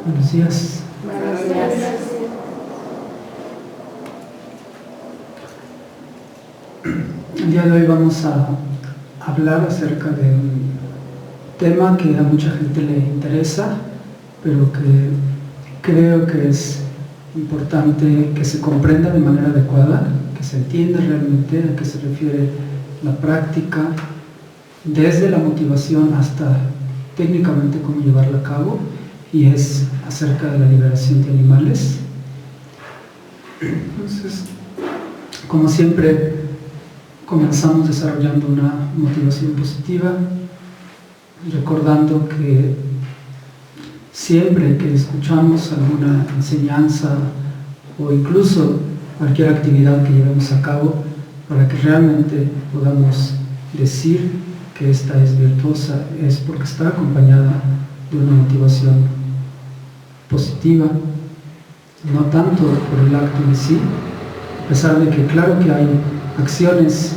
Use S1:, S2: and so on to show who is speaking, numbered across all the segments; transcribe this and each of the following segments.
S1: Buenos días.
S2: Buenos días.
S1: El día de hoy vamos a hablar acerca de un tema que a mucha gente le interesa, pero que creo que es importante que se comprenda de manera adecuada, que se entienda realmente a qué se refiere la práctica, desde la motivación hasta técnicamente cómo llevarla a cabo, y es acerca de la liberación de animales. Entonces, como siempre, comenzamos desarrollando una motivación positiva, recordando que siempre que escuchamos alguna enseñanza o incluso cualquier actividad que llevemos a cabo, para que realmente podamos decir que esta es virtuosa, es porque está acompañada de una motivación positiva, no tanto por el acto en sí, a pesar de que claro que hay acciones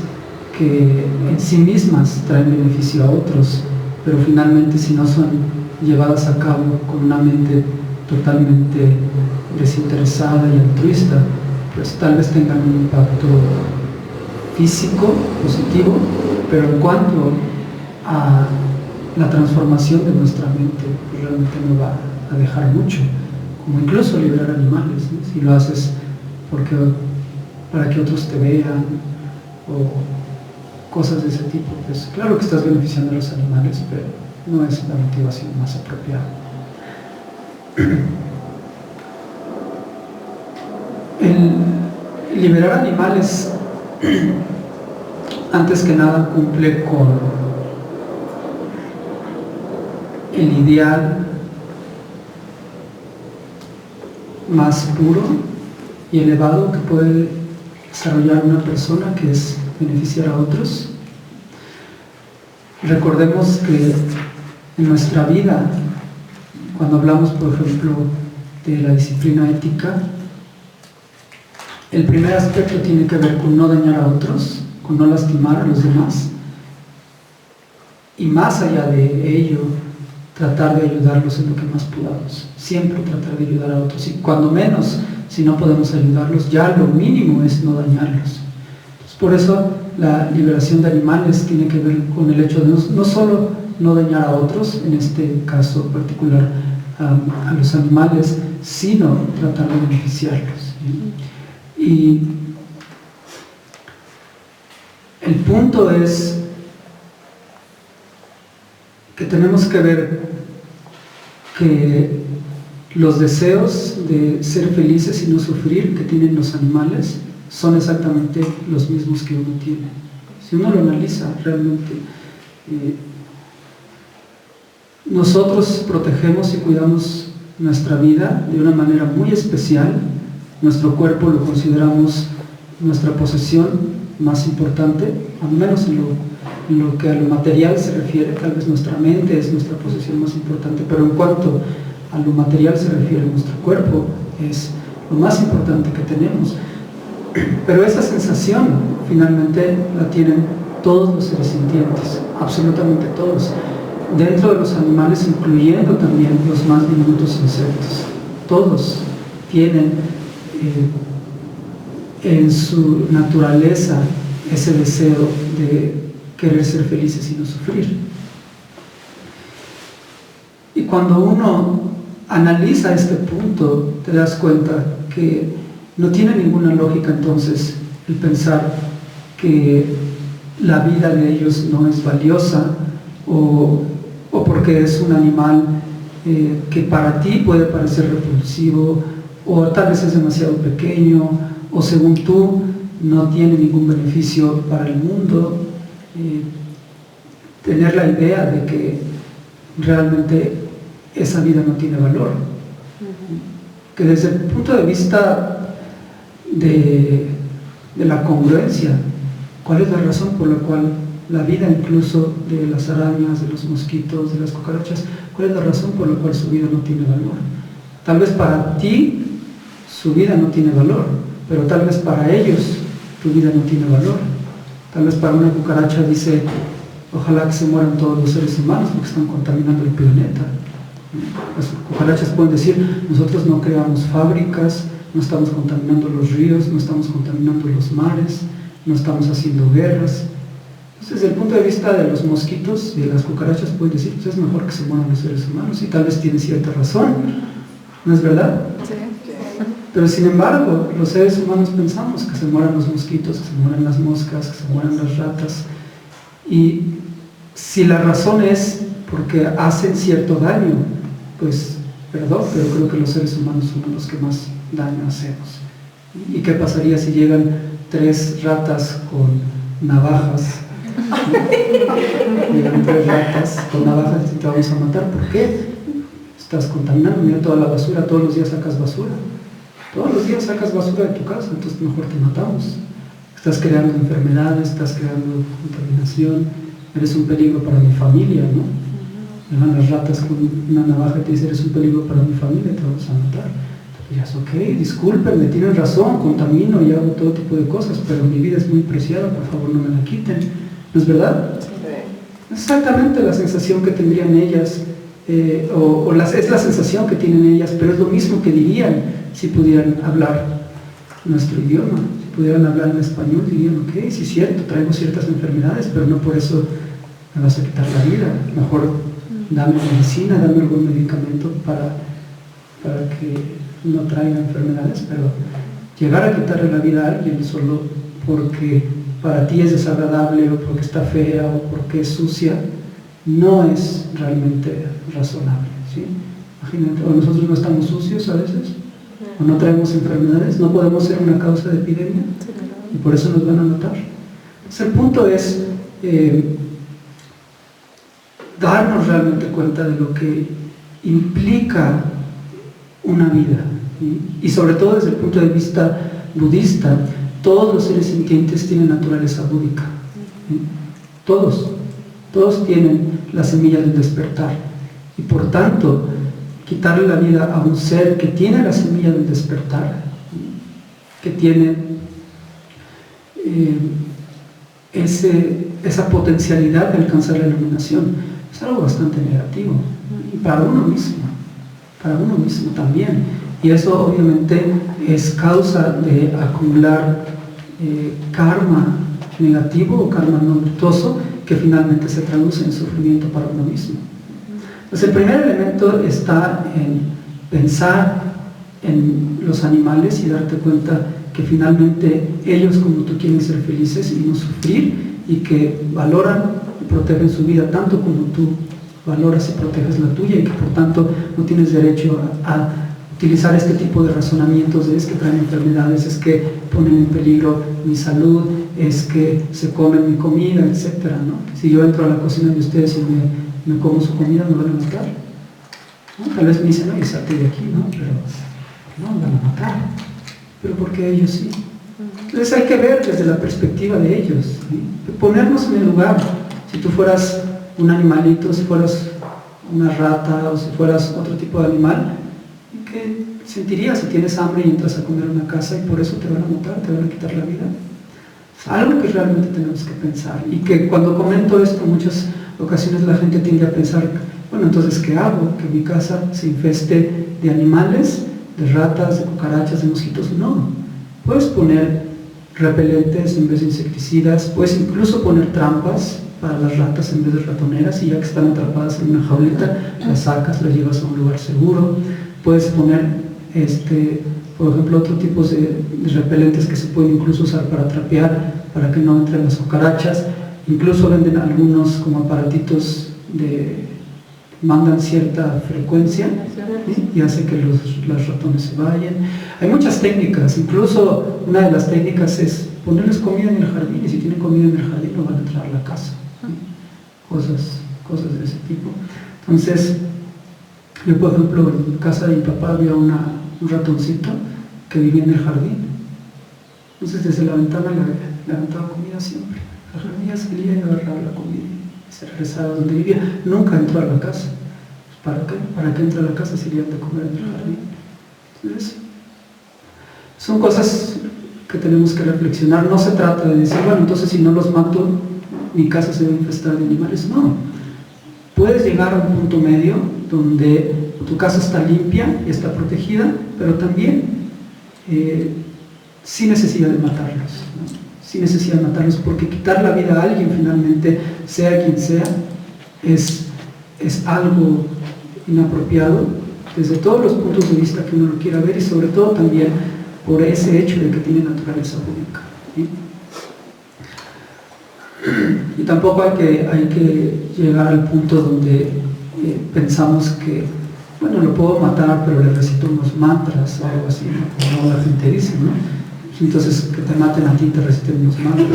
S1: que en sí mismas traen beneficio a otros, pero finalmente si no son llevadas a cabo con una mente totalmente desinteresada y altruista, pues tal vez tengan un impacto físico positivo, pero en cuanto a la transformación de nuestra mente, pues realmente no va a dejar mucho, como incluso liberar animales, ¿no? Si lo haces porque para que otros te vean o cosas de ese tipo, pues claro que estás beneficiando a los animales, pero no es la motivación más apropiada. El liberar animales antes que nada cumple con el ideal más puro y elevado que puede desarrollar una persona, que es beneficiar a otros. Recordemos que en nuestra vida, cuando hablamos por ejemplo de la disciplina ética, el primer aspecto tiene que ver con no dañar a otros, con no lastimar a los demás, y más allá de ello, tratar de ayudarlos en lo que más podamos. Siempre tratar de ayudar a otros, y cuando menos, si no podemos ayudarlos, ya lo mínimo es no dañarlos. Entonces, por eso la liberación de animales tiene que ver con el hecho de no solo no dañar a otros, en este caso particular a los animales, sino tratar de beneficiarlos. Y el punto es que tenemos que ver que los deseos de ser felices y no sufrir que tienen los animales son exactamente los mismos que uno tiene. Si uno lo analiza realmente, nosotros protegemos y cuidamos nuestra vida de una manera muy especial. Nuestro cuerpo lo consideramos nuestra posesión más importante, al menos en lo que a lo material se refiere. Tal vez nuestra mente es nuestra posesión más importante, pero en cuanto a lo material se refiere, nuestro cuerpo es lo más importante que tenemos. Pero esa sensación finalmente la tienen todos los seres sintientes, absolutamente todos, dentro de los animales, incluyendo también los más diminutos insectos. Todos tienen en su naturaleza ese deseo de querer ser felices y no sufrir. Y cuando uno analiza este punto, te das cuenta que no tiene ninguna lógica entonces el pensar que la vida de ellos no es valiosa, o porque es un animal que para ti puede parecer repulsivo, o tal vez es demasiado pequeño, o según tú no tiene ningún beneficio para el mundo. Tener la idea de que realmente esa vida no tiene valor, que desde el punto de vista de la congruencia, ¿cuál es la razón por la cual la vida incluso de las arañas, de los mosquitos, de las cucarachas, cuál es la razón por la cual su vida no tiene valor? Tal vez para ti su vida no tiene valor, pero tal vez para ellos tu vida no tiene valor. Tal vez para una cucaracha dice, ojalá que se mueran todos los seres humanos porque están contaminando el planeta. Las cucarachas pueden decir, nosotros no creamos fábricas, no estamos contaminando los ríos, no estamos contaminando los mares, no estamos haciendo guerras. Entonces, desde el punto de vista de los mosquitos y de las cucarachas pueden decir, pues es mejor que se mueran los seres humanos, y tal vez tiene cierta razón, ¿no es verdad?
S2: Sí.
S1: Pero sin embargo, los seres humanos pensamos que se mueran los mosquitos, que se mueran las moscas, que se mueran las ratas, y si la razón es porque hacen cierto daño, pues perdón, pero creo que los seres humanos somos los que más daño hacemos. ¿Y qué pasaría si llegan 3 ratas con navajas? Llegan 3 ratas con navajas y te vamos a matar. ¿Por qué? Estás contaminando, mira toda la basura, todos los días sacas basura. Todos los días sacas basura de tu casa, entonces mejor te matamos. Estás creando enfermedades, estás creando contaminación, eres un peligro para mi familia, ¿no? Llegan las ratas con una navaja y te dicen, eres un peligro para mi familia, te vamos a matar. Entonces dices, ok, discúlpenme, tienen razón, contamino y hago todo tipo de cosas, pero mi vida es muy preciada, por favor no me la quiten. ¿No es verdad? Sí. Exactamente la sensación que tendrían ellas, es la sensación que tienen ellas, pero es lo mismo que dirían si pudieran hablar nuestro idioma. Si pudieran hablar en español, dirían, ok, sí es cierto, traigo ciertas enfermedades, pero no por eso me vas a quitar la vida. Mejor dame medicina, dame algún medicamento para que no traiga enfermedades, pero llegar a quitarle la vida a alguien solo porque para ti es desagradable, o porque está fea, o porque es sucia, no es realmente razonable, ¿sí? Imagínate, o nosotros no estamos sucios a veces, o no traemos enfermedades, no podemos ser una causa de epidemia, y por eso nos van a matar. Entonces el punto es darnos realmente cuenta de lo que implica una vida, ¿sí? Y sobre todo desde el punto de vista budista, todos los seres sintientes tienen naturaleza búdica, ¿sí? Todos tienen la semilla del despertar, y por tanto quitarle la vida a un ser que tiene la semilla del despertar, que tiene esa potencialidad de alcanzar la iluminación, es algo bastante negativo, y para uno mismo también, y eso obviamente es causa de acumular karma negativo o karma no virtuoso, que finalmente se traduce en sufrimiento para uno mismo. Entonces el primer elemento está en pensar en los animales y darte cuenta que finalmente ellos como tú quieren ser felices y no sufrir, y que valoran y protegen su vida tanto como tú valoras y proteges la tuya, y que por tanto no tienes derecho a utilizar este tipo de razonamientos de es que traen enfermedades, es que ponen en peligro mi salud, es que se comen mi comida, etcétera, ¿no? Si yo entro a la cocina de ustedes y me como su comida, me van a matar, ¿no? Tal vez me dicen, oye, salte de aquí, ¿no? Pero no, me van a matar. Pero ¿por qué ellos sí? Entonces hay que ver desde la perspectiva de ellos, ¿sí? Ponernos en el lugar. Si tú fueras un animalito, si fueras una rata o si fueras otro tipo de animal, ¿qué sentirías si tienes hambre y entras a comer a una casa y por eso te van a matar, te van a quitar la vida? Es algo que realmente tenemos que pensar, y que cuando comento esto en muchas ocasiones la gente tiende a pensar, bueno, entonces ¿qué hago? ¿Que mi casa se infeste de animales, de ratas, de cucarachas, de mosquitos? No, puedes poner repelentes en vez de insecticidas, puedes incluso poner trampas para las ratas en vez de ratoneras, y ya que están atrapadas en una jaulita, las sacas, las llevas a un lugar seguro. Puedes poner, por ejemplo, otros tipos de repelentes que se pueden incluso usar para trapear, para que no entren las cucarachas. Incluso venden algunos como aparatitos mandan cierta frecuencia, ¿sí? Y hace que los ratones se vayan. Hay muchas técnicas, incluso una de las técnicas es ponerles comida en el jardín, y si tienen comida en el jardín no van a entrar a la casa, ¿sí? Cosas de ese tipo. Entonces, yo por ejemplo en casa de mi papá había un ratoncito que vivía en el jardín. Entonces desde la ventana le aventaba comida siempre. La jardinilla salía y agarraba la comida y se regresaba donde vivía. Nunca entró a la casa. ¿Para qué? ¿Para qué entra a la casa si le han de comer en el jardín? Entonces, son cosas que tenemos que reflexionar. No se trata de decir, bueno, entonces si no los mato, mi casa se va a infestar de animales. No. puedes llegar a un punto medio donde tu casa está limpia y está protegida, pero también sin necesidad de matarlos, ¿no? Sin necesidad de matarlos, porque quitar la vida a alguien finalmente, sea quien sea, es algo inapropiado desde todos los puntos de vista que uno lo quiera ver, y sobre todo también por ese hecho de que tiene naturaleza pública, ¿sí? Y tampoco hay que llegar al punto donde pensamos que, bueno, lo puedo matar, pero le recito unos mantras o algo así, ¿no? Como la gente dice, ¿no? Entonces, que te maten a ti y te reciten unos mantras.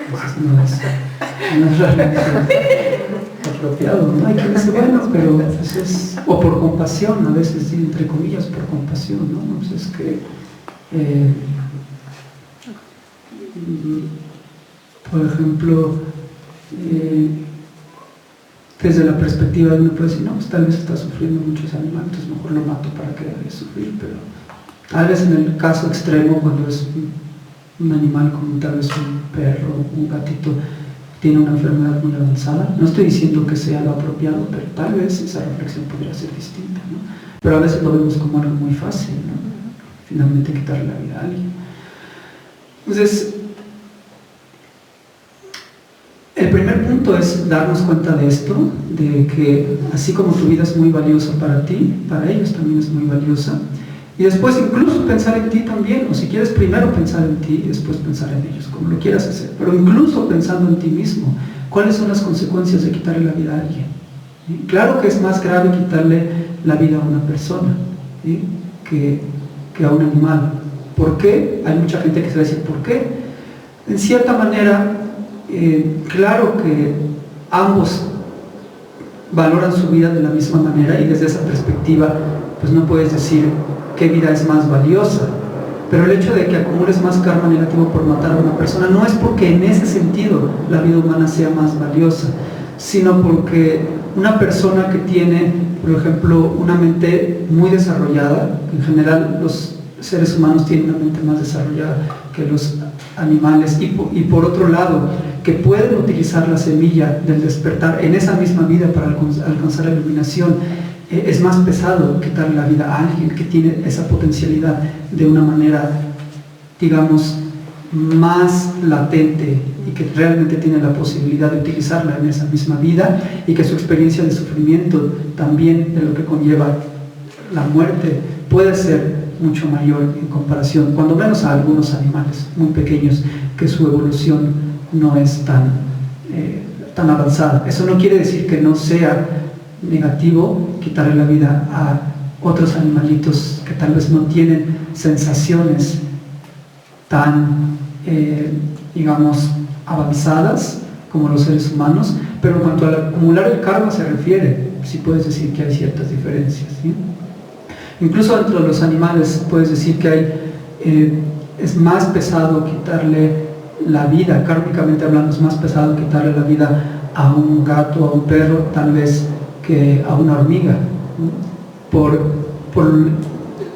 S1: Entonces no es realmente apropiado, ¿no? Hay quien dice, bueno, pero pues es, o por compasión, a veces, sí, entre comillas, por compasión, ¿no? Pues es que por ejemplo, desde la perspectiva de uno puede decir, no, pues tal vez está sufriendo muchos animales, entonces mejor lo mato para que deje de sufrir, pero tal vez en el caso extremo, cuando es un animal como tal vez un perro, un gatito, tiene una enfermedad muy avanzada, no estoy diciendo que sea lo apropiado, pero tal vez esa reflexión podría ser distinta, ¿no? Pero a veces lo vemos como algo muy fácil, ¿no? Finalmente quitarle la vida a alguien. Entonces, el primer punto es darnos cuenta de esto, de que así como tu vida es muy valiosa para ti, para ellos también es muy valiosa. Y después incluso pensar en ti también, o si quieres primero pensar en ti y después pensar en ellos, como lo quieras hacer. Pero incluso pensando en ti mismo, ¿cuáles son las consecuencias de quitarle la vida a alguien? ¿Sí? Claro que es más grave quitarle la vida a una persona, ¿sí? que a un animal. ¿Por qué? Hay mucha gente que se va a decir, ¿por qué? En cierta manera, claro que ambos valoran su vida de la misma manera, y desde esa perspectiva pues no puedes decir qué vida es más valiosa, pero el hecho de que acumules más karma negativo por matar a una persona no es porque en ese sentido la vida humana sea más valiosa, sino porque una persona que tiene, por ejemplo, una mente muy desarrollada, en general los seres humanos tienen una mente más desarrollada que los animales, y por otro lado, que pueden utilizar la semilla del despertar en esa misma vida para alcanzar la iluminación, es más pesado quitarle la vida a alguien que tiene esa potencialidad de una manera, digamos, más latente, y que realmente tiene la posibilidad de utilizarla en esa misma vida, y que su experiencia de sufrimiento también, de lo que conlleva la muerte, puede ser mucho mayor en comparación, cuando menos a algunos animales muy pequeños, que su evolución no es tan avanzada. Eso no quiere decir que no sea negativo quitarle la vida a otros animalitos que tal vez no tienen sensaciones tan, digamos, avanzadas como los seres humanos, pero en cuanto al acumular el karma se refiere, sí puedes decir que hay ciertas diferencias, ¿sí? Incluso entre los animales puedes decir que es más pesado quitarle la vida, kármicamente hablando, es más pesado quitarle la vida a un gato, a un perro, tal vez, que a una hormiga, ¿no? Por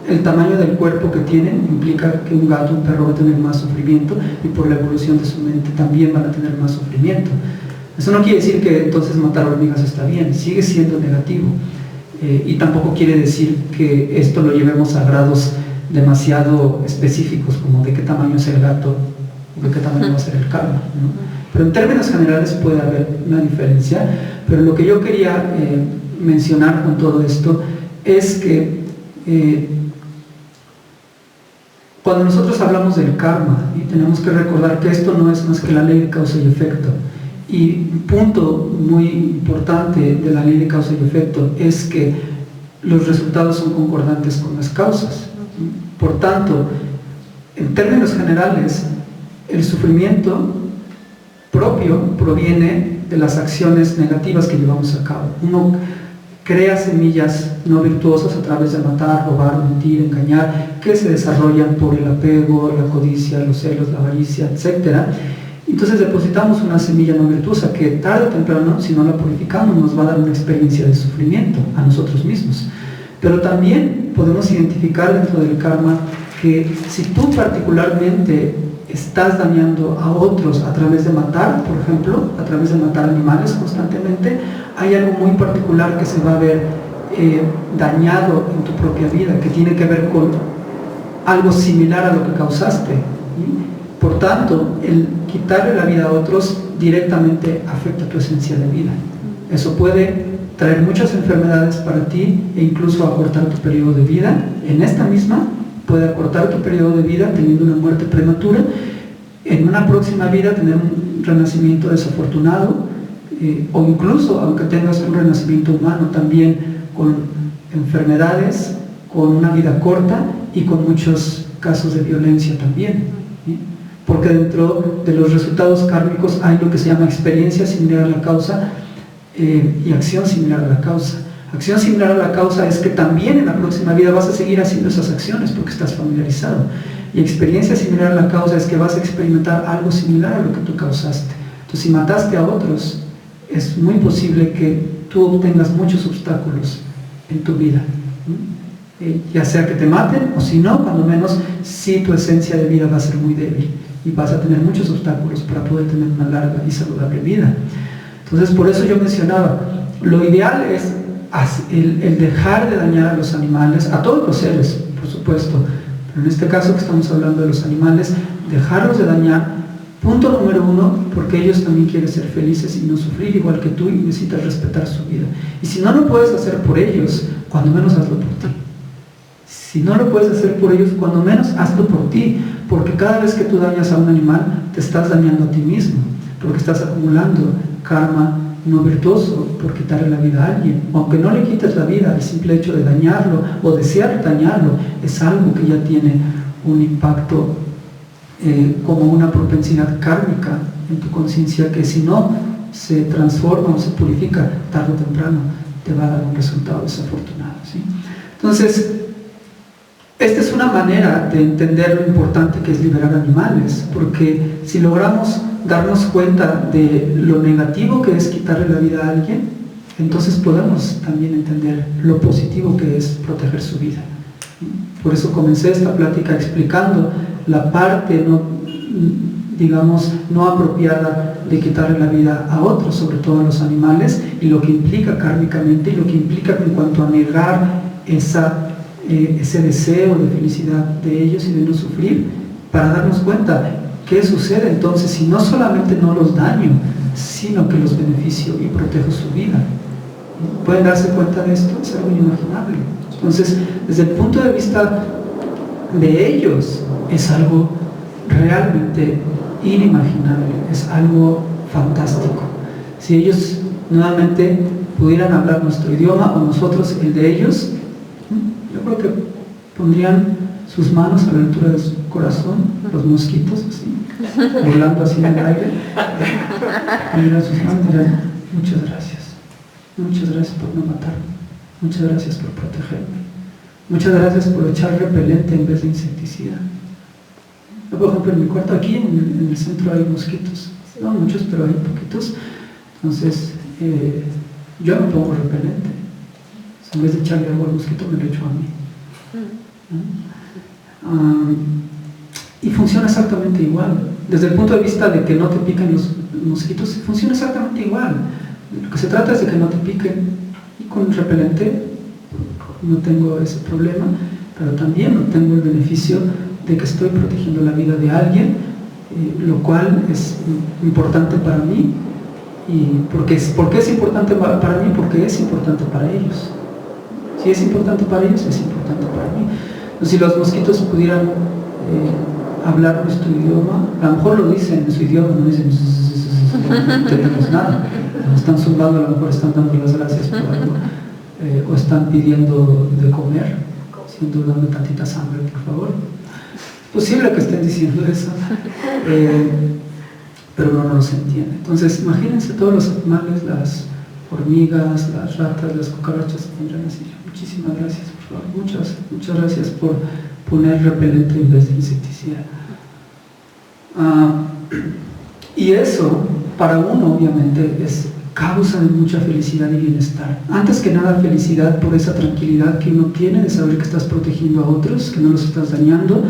S1: el tamaño del cuerpo que tienen, implica que un gato, un perro va a tener más sufrimiento, y por la evolución de su mente también van a tener más sufrimiento. Eso no quiere decir que entonces matar hormigas está bien, sigue siendo negativo. Y tampoco quiere decir que esto lo llevemos a grados demasiado específicos, como de qué tamaño es el gato, de qué tamaño va a ser el karma, ¿no? Pero en términos generales puede haber una diferencia. Pero lo que yo quería mencionar con todo esto es que cuando nosotros hablamos del karma, y tenemos que recordar que esto no es más que la ley de causa y efecto. Y un punto muy importante de la ley de causa y efecto es que los resultados son concordantes con las causas. Por tanto, en términos generales, el sufrimiento propio proviene de las acciones negativas que llevamos a cabo. Uno crea semillas no virtuosas a través de matar, robar, mentir, engañar, que se desarrollan por el apego, la codicia, los celos, la avaricia, etc. Entonces depositamos una semilla no virtuosa que tarde o temprano, si no la purificamos, nos va a dar una experiencia de sufrimiento a nosotros mismos. Pero también podemos identificar dentro del karma que si tú particularmente estás dañando a otros a través de matar, por ejemplo, a través de matar animales constantemente, hay algo muy particular que se va a ver dañado en tu propia vida, que tiene que ver con algo similar a lo que causaste. Por tanto, el quitarle la vida a otros directamente afecta tu esencia de vida. Eso puede traer muchas enfermedades para ti e incluso acortar tu periodo de vida. En esta misma puede acortar tu periodo de vida teniendo una muerte prematura, en una próxima vida tener un renacimiento desafortunado, o incluso, aunque tengas un renacimiento humano, también con enfermedades, con una vida corta y con muchos casos de violencia también, ¿sí? Porque dentro de los resultados kármicos hay lo que se llama experiencia similar a la causa y acción similar a la causa. Acción similar a la causa es que también en la próxima vida vas a seguir haciendo esas acciones porque estás familiarizado. Y experiencia similar a la causa es que vas a experimentar algo similar a lo que tú causaste. Entonces, si mataste a otros, es muy posible que tú obtengas muchos obstáculos en tu vida. Ya sea que te maten o si no, cuando menos, sí tu esencia de vida va a ser muy débil y vas a tener muchos obstáculos para poder tener una larga y saludable vida. Entonces, por eso yo mencionaba, lo ideal es el dejar de dañar a los animales, a todos los seres, por supuesto, pero en este caso que estamos hablando de los animales, dejarlos de dañar, punto número uno, porque ellos también quieren ser felices y no sufrir igual que tú y necesitas respetar su vida. Y si no lo puedes hacer por ellos, cuando menos hazlo por ti. Si no lo puedes hacer por ellos, cuando menos hazlo por ti, porque cada vez que tú dañas a un animal, te estás dañando a ti mismo, porque estás acumulando karma no virtuoso por quitarle la vida a alguien. Aunque no le quites la vida, el simple hecho de dañarlo o desear dañarlo es algo que ya tiene un impacto como una propensidad kármica en tu conciencia, que si no se transforma o se purifica tarde o temprano te va a dar un resultado desafortunado, ¿sí? Entonces, esta es una manera de entender lo importante que es liberar animales, porque si logramos darnos cuenta de lo negativo que es quitarle la vida a alguien, entonces podemos también entender lo positivo que es proteger su vida. Por eso comencé esta plática explicando la parte no apropiada de quitarle la vida a otros, sobre todo a los animales, y lo que implica kármicamente y lo que implica en cuanto a negar ese deseo de felicidad de ellos y de no sufrir, para darnos cuenta qué sucede entonces si no solamente no los daño, sino que los beneficio y protejo su vida. ¿Pueden darse cuenta de esto? Es algo inimaginable. Entonces, desde el punto de vista de ellos, es algo realmente inimaginable, es algo fantástico. Si ellos nuevamente pudieran hablar nuestro idioma o nosotros el de ellos, yo creo que pondrían sus manos a la altura de su corazón, los mosquitos así, volando así en el aire, pondrían sus manos y dirán: muchas gracias por no matarme, muchas gracias por protegerme, muchas gracias por echar repelente en vez de insecticida. Yo, por ejemplo, en mi cuarto aquí en el centro hay mosquitos, no muchos, pero hay poquitos. Entonces yo no pongo repelente, en vez de echarle agua al mosquito me lo echo a mí. Y funciona exactamente igual. Desde el punto de vista de que no te piquen los mosquitos, funciona exactamente igual. Lo que se trata es de que no te piquen, y con el repelente no tengo ese problema, pero también no tengo el beneficio de que estoy protegiendo la vida de alguien, lo cual es importante para mí. ¿Y por qué es importante para mí? Porque es importante para ellos. Si es importante para ellos, es importante para mí. Entonces, si los mosquitos pudieran hablar nuestro idioma, a lo mejor lo dicen en su idioma, no dicen no entendemos nada, no están zumbando, a lo mejor están dando las gracias por algo, o están pidiendo de comer, siendo dando tantita sangre, por favor. Es posible que estén diciendo eso, pero no los entiende. Entonces, imagínense todos los animales, las hormigas, las ratas, las cucarachas, tendrán así: muchísimas gracias, por favor, muchas gracias por poner repelente en vez de insecticida. Y eso, para uno, obviamente, es causa de mucha felicidad y bienestar. Antes que nada, felicidad por esa tranquilidad que uno tiene de saber que estás protegiendo a otros, que no los estás dañando.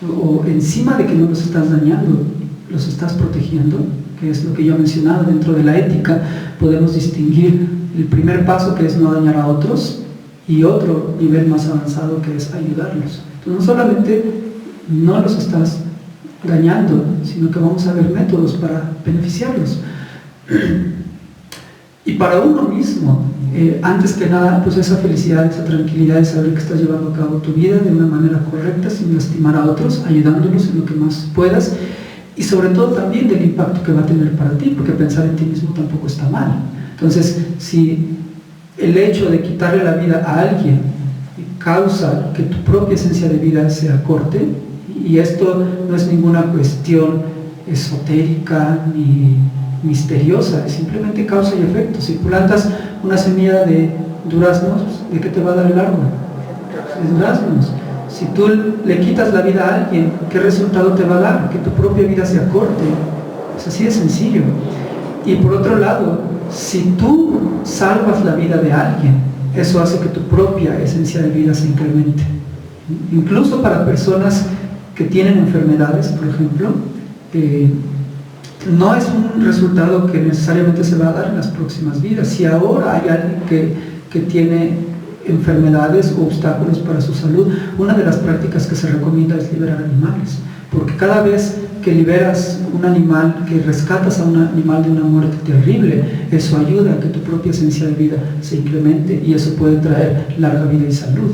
S1: o encima de que no los estás dañando, los estás protegiendo, que es lo que yo he mencionado. Dentro de la ética podemos distinguir el primer paso, que es no dañar a otros, y otro nivel más avanzado, que es ayudarlos. Entonces no solamente no los estás dañando, sino que vamos a ver métodos para beneficiarlos. Y para uno mismo, antes que nada, pues esa felicidad, esa tranquilidad de saber que estás llevando a cabo tu vida de una manera correcta, sin lastimar a otros, ayudándolos en lo que más puedas, y sobre todo también del impacto que va a tener para ti, porque pensar en ti mismo tampoco está mal. Entonces, si el hecho de quitarle la vida a alguien causa que tu propia esencia de vida se acorte, y esto no es ninguna cuestión esotérica ni misteriosa, es simplemente causa y efecto. Si plantas una semilla de duraznos, ¿de qué te va a dar el árbol? De duraznos. Si tú le quitas la vida a alguien, ¿qué resultado te va a dar? Que tu propia vida se acorte. Es así de sencillo. Y por otro lado, si tú salvas la vida de alguien, eso hace que tu propia esencia de vida se incremente. Incluso para personas que tienen enfermedades, por ejemplo, no es un resultado que necesariamente se va a dar en las próximas vidas. Si ahora hay alguien que tiene enfermedades o obstáculos para su salud, una de las prácticas que se recomienda es liberar animales, porque cada vez que liberas un animal, que rescatas a un animal de una muerte terrible, eso ayuda a que tu propia esencia de vida se incremente, y eso puede traer larga vida y salud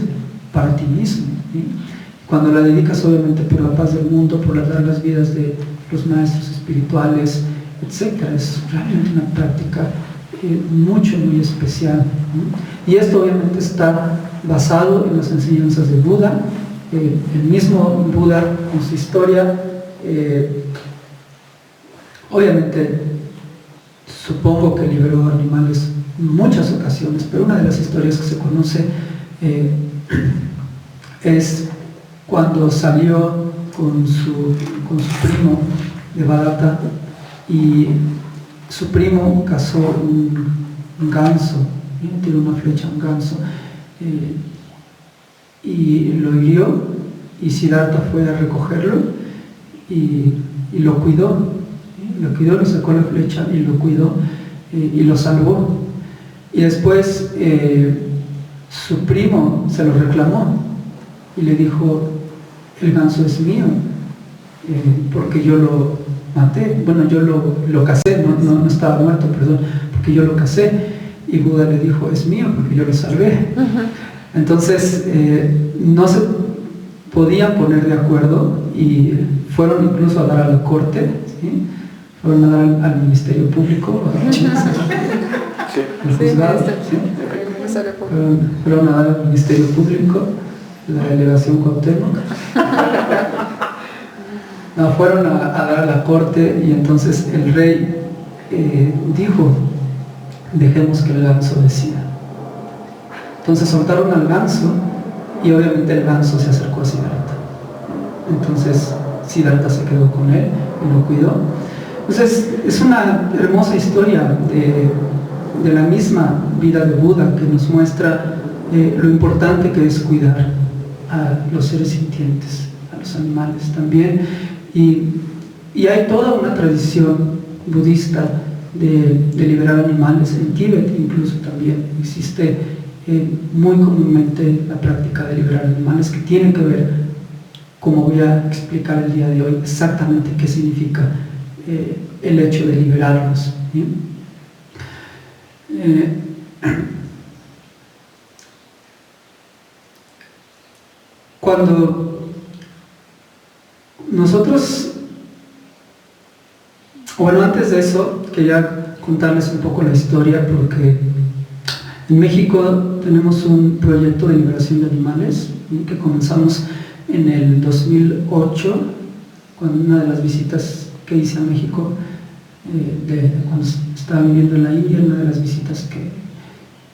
S1: para ti mismo, ¿sí? Cuando la dedicas obviamente por la paz del mundo, por las largas vidas de los maestros espirituales, etc., es realmente una práctica muy especial, ¿no? Y esto obviamente está basado en las enseñanzas de Buda. El mismo Buda, con su historia, obviamente supongo que liberó animales en muchas ocasiones, pero una de las historias que se conoce es cuando salió con su primo de Bharata, y su primo cazó un ganso, tiró una flecha a un ganso, y lo hirió, y Siddhartha fue a recogerlo y lo cuidó, le sacó la flecha y lo cuidó, y lo salvó. Y después su primo se lo reclamó y le dijo: el ganso es mío, porque yo lo maté, bueno, yo lo casé, no estaba muerto, perdón, porque yo lo casé. Y Buda le dijo: es mío, porque yo lo salvé. Entonces no se podían poner de acuerdo, y fueron incluso a dar a la corte, ¿sí? Fueron a dar al Ministerio Público, al juzgado, ¿sí? Fueron a dar al Ministerio Público, la delegación Cuauhtémoc. No, fueron a dar a la corte, y entonces el rey dijo: dejemos que el ganso decida. Entonces soltaron al ganso, y obviamente el ganso se acercó a Siddhartha. Entonces Siddhartha se quedó con él y lo cuidó. Entonces es una hermosa historia de la misma vida de Buda, que nos muestra lo importante que es cuidar a los seres sintientes, a los animales también. Y hay toda una tradición budista de liberar animales. En Tíbet incluso también existe muy comúnmente la práctica de liberar animales, que tiene que ver, como voy a explicar el día de hoy, exactamente qué significa el hecho de liberarlos, ¿sí? Cuando nosotros, bueno, antes de eso quería contarles un poco la historia, porque en México tenemos un proyecto de liberación de animales, ¿sí? Que comenzamos en el 2008, con una de las visitas que hice a México, cuando estaba viviendo en la India, una de las visitas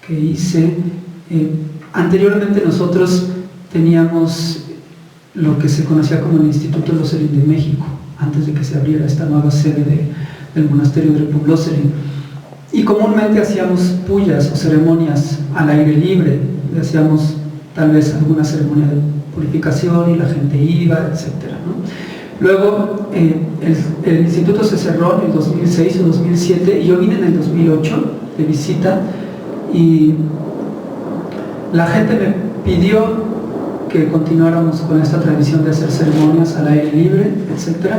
S1: que hice. Anteriormente nosotros teníamos lo que se conocía como el Instituto Loserin de México, antes de que se abriera esta nueva sede del monasterio de Repugloserin. Y comúnmente hacíamos puyas o ceremonias al aire libre, hacíamos tal vez alguna ceremonia purificación y la gente iba, etc., ¿no? Luego el instituto se cerró en el 2006 o 2007 y yo vine en el 2008 de visita y la gente me pidió que continuáramos con esta tradición de hacer ceremonias al aire libre, etc.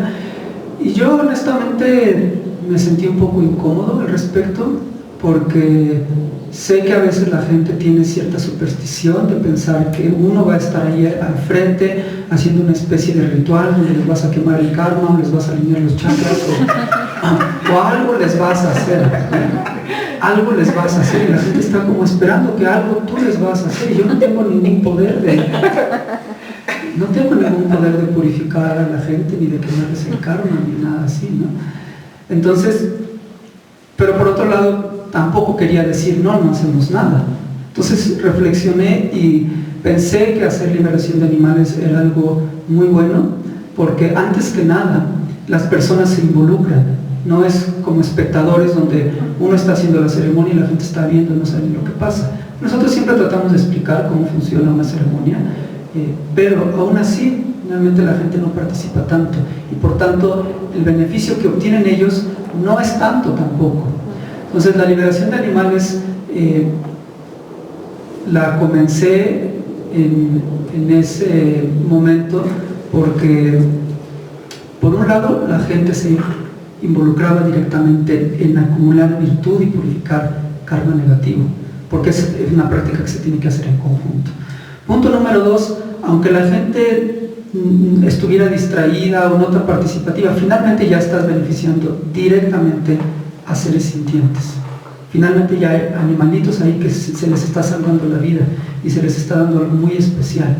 S1: Y yo honestamente me sentí un poco incómodo al respecto, porque sé que a veces la gente tiene cierta superstición de pensar que uno va a estar ahí al frente haciendo una especie de ritual donde les vas a quemar el karma o les vas a alinear los chakras o algo les vas a hacer, algo les vas a hacer, y la gente está como esperando que algo tú les vas a hacer, y yo no tengo ningún poder de purificar a la gente ni de quemarles el karma ni nada así, ¿no? Entonces, pero por otro lado tampoco quería decir no hacemos nada. Entonces reflexioné y pensé que hacer liberación de animales era algo muy bueno, porque antes que nada las personas se involucran, no es como espectadores donde uno está haciendo la ceremonia y la gente está viendo y no sabe lo que pasa. Nosotros siempre tratamos de explicar cómo funciona una ceremonia, pero aún así realmente la gente no participa tanto, y por tanto el beneficio que obtienen ellos no es tanto tampoco. Entonces la liberación de animales la comencé en ese momento porque por un lado la gente se involucraba directamente en acumular virtud y purificar karma negativo, porque es una práctica que se tiene que hacer en conjunto. Punto número 2, aunque la gente estuviera distraída o no tan participativa, finalmente ya estás beneficiando directamente a seres sintientes. Finalmente ya hay animalitos ahí que se les está salvando la vida y se les está dando algo muy especial,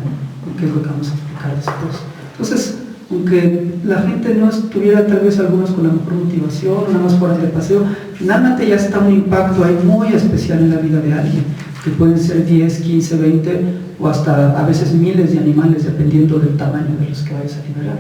S1: que es lo que vamos a explicar después. Entonces, aunque la gente no estuviera tal vez algunos con la mejor motivación, nada más fuera de paseo, finalmente ya está un impacto ahí muy especial en la vida de alguien, que pueden ser 10, 15, 20 o hasta a veces miles de animales, dependiendo del tamaño de los que vayas a liberar.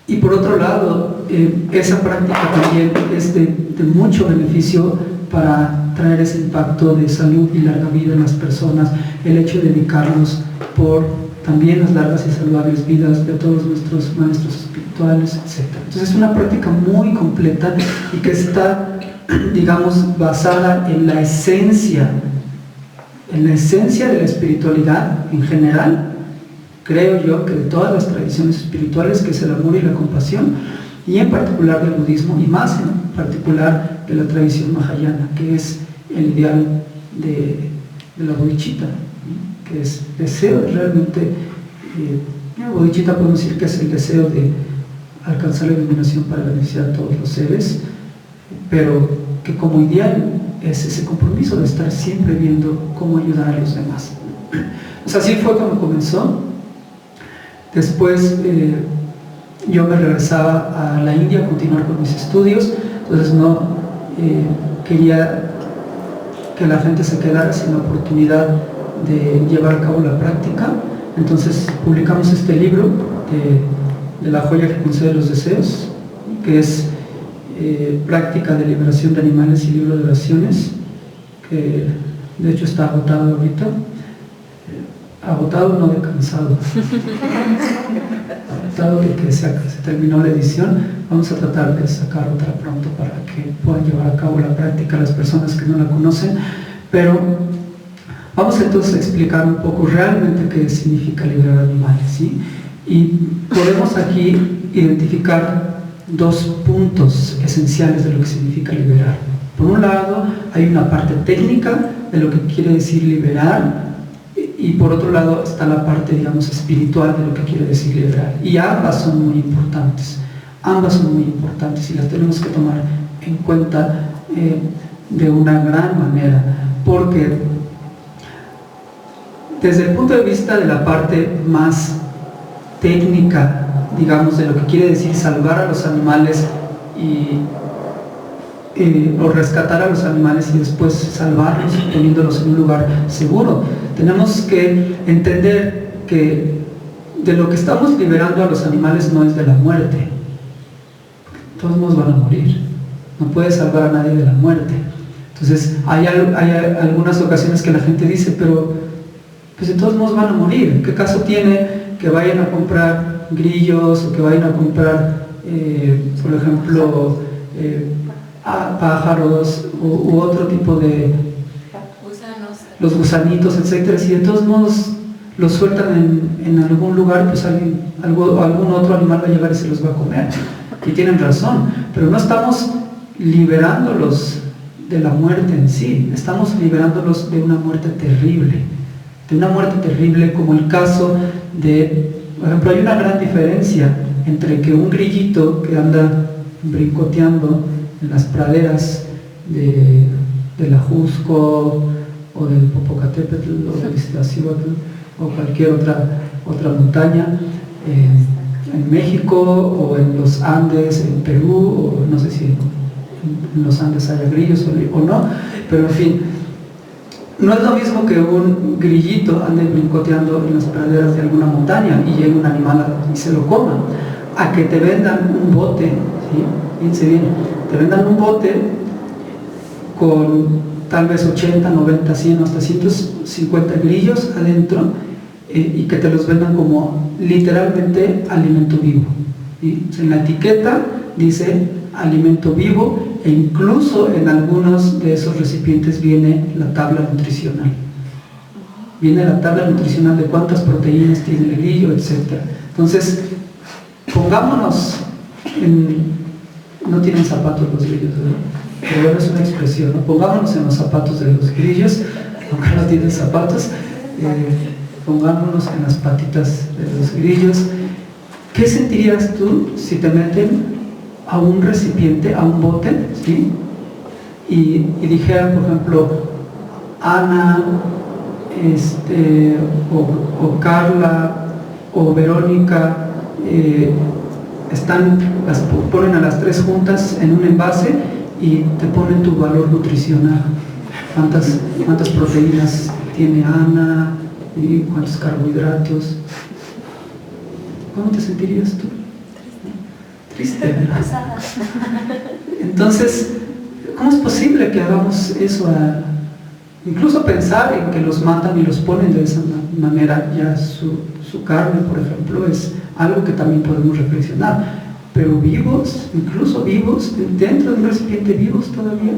S1: Y por otro lado, esa práctica también es de mucho beneficio para traer ese impacto de salud y larga vida en las personas, el hecho de dedicarnos por también las largas y saludables vidas de todos nuestros maestros espirituales, etc. Entonces es una práctica muy completa y que está, digamos, basada en la esencia de la espiritualidad en general, creo yo que de todas las tradiciones espirituales, que es el amor y la compasión, y en particular del budismo, y más en particular de la tradición mahayana, que es el ideal de la bodhicitta, que es deseo realmente, la bodhicitta podemos decir que es el deseo de alcanzar la iluminación para beneficiar a todos los seres, pero que como ideal es ese compromiso de estar siempre viendo cómo ayudar a los demás. Pues así fue como comenzó. Después yo me regresaba a la India a continuar con mis estudios, entonces no quería que la gente se quedara sin la oportunidad de llevar a cabo la práctica. Entonces publicamos este libro de la joya que concede los deseos, que es práctica de liberación de animales y libro de oraciones, que de hecho está agotado ahorita. Agotado, no de cansado. Agotado de que se terminó la edición. Vamos a tratar de sacar otra pronto para que puedan llevar a cabo la práctica las personas que no la conocen. Pero vamos entonces a explicar un poco realmente qué significa liberar animales, ¿sí? Y podemos aquí identificar dos puntos esenciales de lo que significa liberar. Por un lado, hay una parte técnica de lo que quiere decir liberar, y por otro lado está la parte, digamos, espiritual de lo que quiere decir liberar, y ambas son muy importantes y las tenemos que tomar en cuenta de una gran manera, porque desde el punto de vista de la parte más técnica, digamos, de lo que quiere decir salvar a los animales o rescatar a los animales y después salvarlos poniéndolos en un lugar seguro, tenemos que entender que de lo que estamos liberando a los animales no es de la muerte. Todos nos van a morir, no puedes salvar a nadie de la muerte. Entonces hay algunas ocasiones que la gente dice, pero pues de todos modos van a morir. ¿Qué caso tiene que vayan a comprar grillos o que vayan a comprar, por ejemplo, pájaros u otro tipo de
S2: gusanos,
S1: los gusanitos, etcétera? Si de todos modos los sueltan en algún lugar, pues algún otro animal va a llegar y se los va a comer. Y tienen razón, pero no estamos liberándolos de la muerte en sí, estamos liberándolos de una muerte terrible, como el caso de, por ejemplo, hay una gran diferencia entre que un grillito que anda brincoteando en las praderas de la Jusco o del Popocatépetl o del Iztaccíhuatl o cualquier otra montaña en México o en los Andes, en Perú, o no sé si en los Andes haya grillos o no, pero en fin, no es lo mismo que un grillito ande brincoteando en las praderas de alguna montaña y llegue un animal y se lo coma, a que te vendan un bote, ¿sí? Fíjense bien, te vendan un bote con tal vez 80, 90, 100 hasta 150 grillos adentro, y que te los vendan como literalmente alimento vivo, ¿sí? O sea, en la etiqueta dice alimento vivo, e incluso en algunos de esos recipientes viene la tabla nutricional. Viene la tabla nutricional de cuántas proteínas tiene el grillo, etc. Entonces, pongámonos no tienen zapatos los grillos, ¿verdad? Pero bueno, es una expresión, ¿no? Pongámonos en los zapatos de los grillos, aunque no tienen zapatos. Pongámonos en las patitas de los grillos. ¿Qué sentirías tú si te meten a un recipiente, a un bote, ¿sí? y dijeran, por ejemplo, Ana, o Carla o Verónica, las ponen a las tres juntas en un envase y te ponen tu valor nutricional, cuántas proteínas tiene Ana y cuántos carbohidratos? ¿Cómo te sentirías tú? Triste, ¿verdad? Entonces, ¿cómo es posible que hagamos eso? Incluso pensar en que los matan y los ponen de esa manera, ya su carne, por ejemplo, es algo que también podemos reflexionar. Pero vivos, incluso vivos, dentro de un recipiente vivos todavía,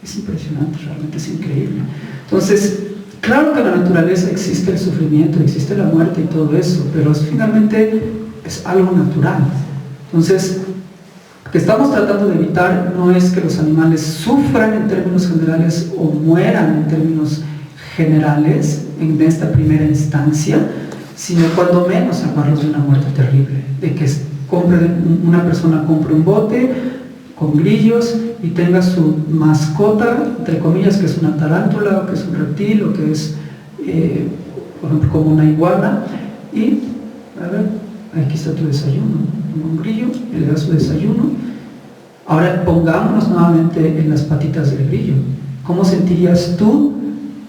S1: es impresionante, realmente es increíble. Entonces, claro que en la naturaleza existe el sufrimiento, existe la muerte y todo eso, pero finalmente es algo natural. Entonces, lo que estamos tratando de evitar no es que los animales sufran en términos generales o mueran en términos generales en esta primera instancia, sino cuando menos salvarlos de una muerte terrible, de que una persona compre un bote con grillos y tenga su mascota, entre comillas, que es una tarántula o que es un reptil o que es, por ejemplo, como una iguana, y, a ver, aquí está tu desayuno, un grillo, y le da su desayuno. Ahora pongámonos nuevamente en las patitas del grillo. ¿Cómo sentirías tú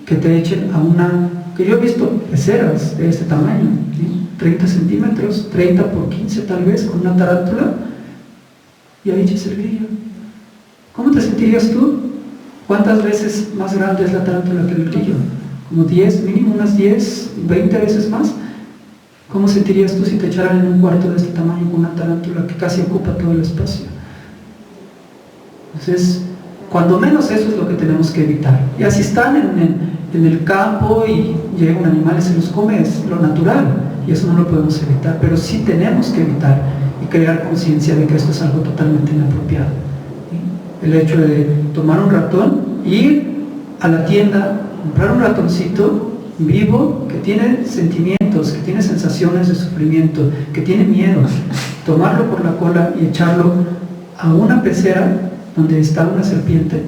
S1: que te echen a que yo he visto peceras de este tamaño, ¿sí? 30 centímetros, 30 por 15 tal vez, con una tarántula, y ahí eches el grillo? ¿Cómo te sentirías tú? ¿Cuántas veces más grande es la tarántula que el grillo? Como 10, mínimo unas 10, 20 veces más. ¿Cómo sentirías tú si te echaran en un cuarto de este tamaño con una tarántula que casi ocupa todo el espacio? Entonces, cuando menos eso es lo que tenemos que evitar. Y así están en el campo y llega un animal y se los come, es lo natural, y eso no lo podemos evitar, pero sí tenemos que evitar y crear conciencia de que esto es algo totalmente inapropiado. ¿Sí? El hecho de tomar un ratón, ir a la tienda, comprar un ratoncito vivo que tiene sentimientos, que tiene sensaciones de sufrimiento, que tiene miedo, tomarlo por la cola y echarlo a una pecera donde está una serpiente,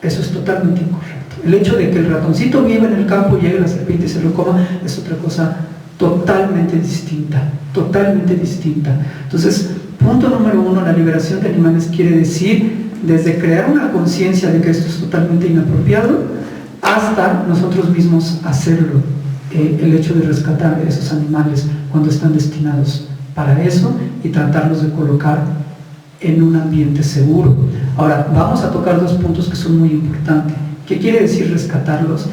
S1: eso es totalmente incorrecto. El hecho de que el ratoncito viva en el campo, llegue la serpiente y se lo coma, es otra cosa totalmente distinta, totalmente distinta. Entonces, punto número 1, la liberación de animales quiere decir desde crear una conciencia de que esto es totalmente inapropiado hasta nosotros mismos hacerlo. El hecho de rescatar esos animales cuando están destinados para eso y tratarlos de colocar en un ambiente seguro. Ahora, vamos a tocar dos puntos que son muy importantes. ¿Qué quiere decir rescatarlos?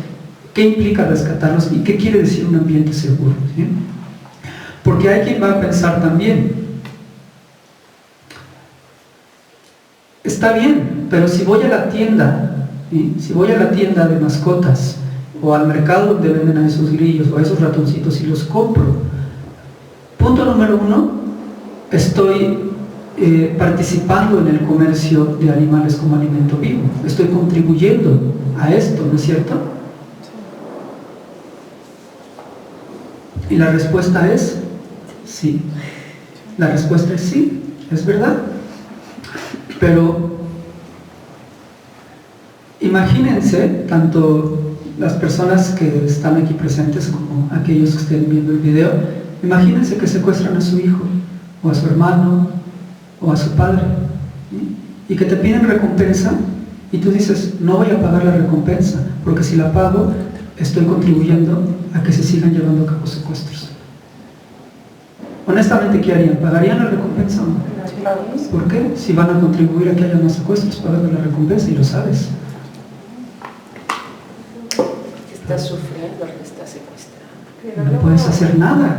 S1: ¿Qué implica rescatarlos y qué quiere decir un ambiente seguro? ¿Sí? Porque hay quien va a pensar también, está bien, pero si voy a la tienda, ¿sí? Si voy a la tienda de mascotas o al mercado donde venden a esos grillos o a esos ratoncitos y los compro, punto número 1, estoy participando en el comercio de animales como alimento vivo, estoy contribuyendo a esto, ¿no es cierto? Y la respuesta es sí. La respuesta es sí, es verdad. Pero imagínense, tanto las personas que están aquí presentes como aquellos que estén viendo el video, imagínense que secuestran a su hijo, o a su hermano, o a su padre, ¿sí? Y que te piden recompensa, y tú dices, no voy a pagar la recompensa, porque si la pago, estoy contribuyendo a que se sigan llevando a cabo secuestros. Honestamente, ¿qué harían? ¿Pagarían la recompensa o no? ¿Por qué? Si van a contribuir a que haya más secuestros, pagando la recompensa, y lo sabes.
S2: Estás sufriendo al que está secuestrado.
S1: No puedes hacer nada.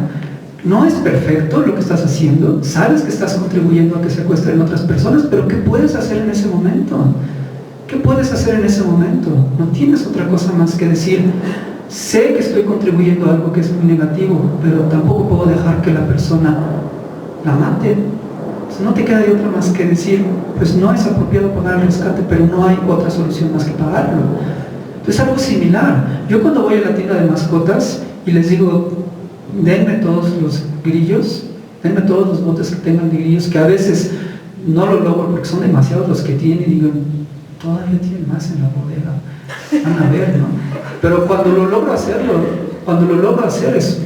S1: No es perfecto lo que estás haciendo, sabes que estás contribuyendo a que secuestren otras personas, pero ¿qué puedes hacer en ese momento? ¿Qué puedes hacer en ese momento? No tienes otra cosa más que decir, sé que estoy contribuyendo a algo que es muy negativo, pero tampoco puedo dejar que la persona la mate. Entonces no te queda de otra más que decir, pues no es apropiado pagar el rescate, pero no hay otra solución más que pagarlo. Entonces algo similar. Yo cuando voy a la tienda de mascotas y les digo, denme todos los grillos, denme todos los botes que tengan de grillos, que a veces no lo logro porque son demasiados los que tienen, y digo, todavía tienen más en la bodega, van a ver, ¿no? Pero cuando lo logro hacer es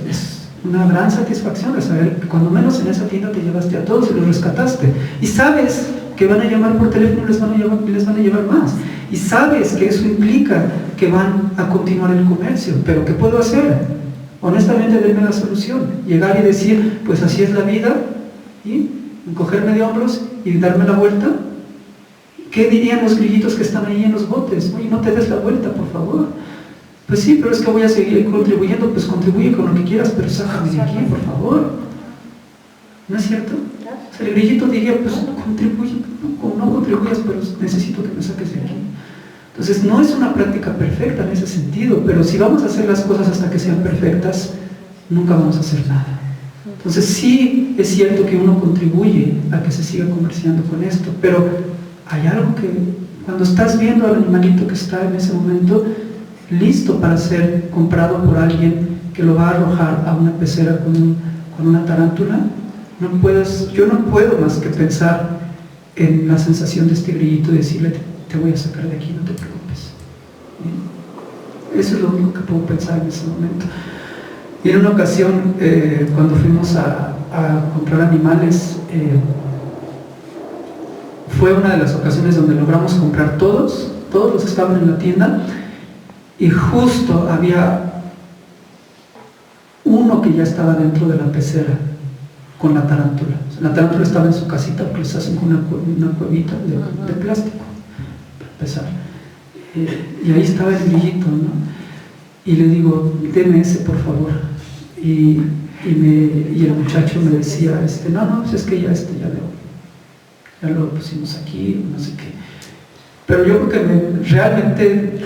S1: una gran satisfacción de saber que cuando menos en esa tienda te llevaste a todos y los rescataste, y sabes que van a llamar por teléfono y les van a llevar más, y sabes que eso implica que van a continuar el comercio, pero ¿qué puedo hacer? Honestamente, denme la solución, llegar y decir, pues así es la vida, y encogerme de hombros y darme la vuelta. ¿Qué dirían los grillitos que están ahí en los botes? Oye, no te des la vuelta, por favor. Pues sí, pero es que voy a seguir contribuyendo. Pues contribuye con lo que quieras, pero sácame de aquí, por favor. ¿No es cierto? O sea, el grillito diría, pues contribuye, no contribuyas, pero necesito que me saques de aquí. Entonces no es una práctica perfecta en ese sentido, pero si vamos a hacer las cosas hasta que sean perfectas, nunca vamos a hacer nada. Entonces sí es cierto que uno contribuye a que se siga comerciando con esto, pero hay algo que cuando estás viendo al animalito que está en ese momento listo para ser comprado por alguien que lo va a arrojar a una pecera con una tarántula, yo no puedo más que pensar en la sensación de este grillito y decirle, te voy a sacar de aquí, no te preocupes. ¿Sí? Eso es lo único que puedo pensar en ese momento. Y en una ocasión, cuando fuimos a comprar animales, fue una de las ocasiones donde logramos comprar todos los que estaban en la tienda, y justo había uno que ya estaba dentro de la pecera con la tarántula. O sea, la tarántula estaba en su casita, porque les hacen con una cuevita de plástico para empezar. Y ahí estaba el grillito, ¿no? Y le digo, deme ese, por favor. Y el muchacho me decía, no, pues es que ya lo pusimos aquí, no sé qué. Pero yo creo que realmente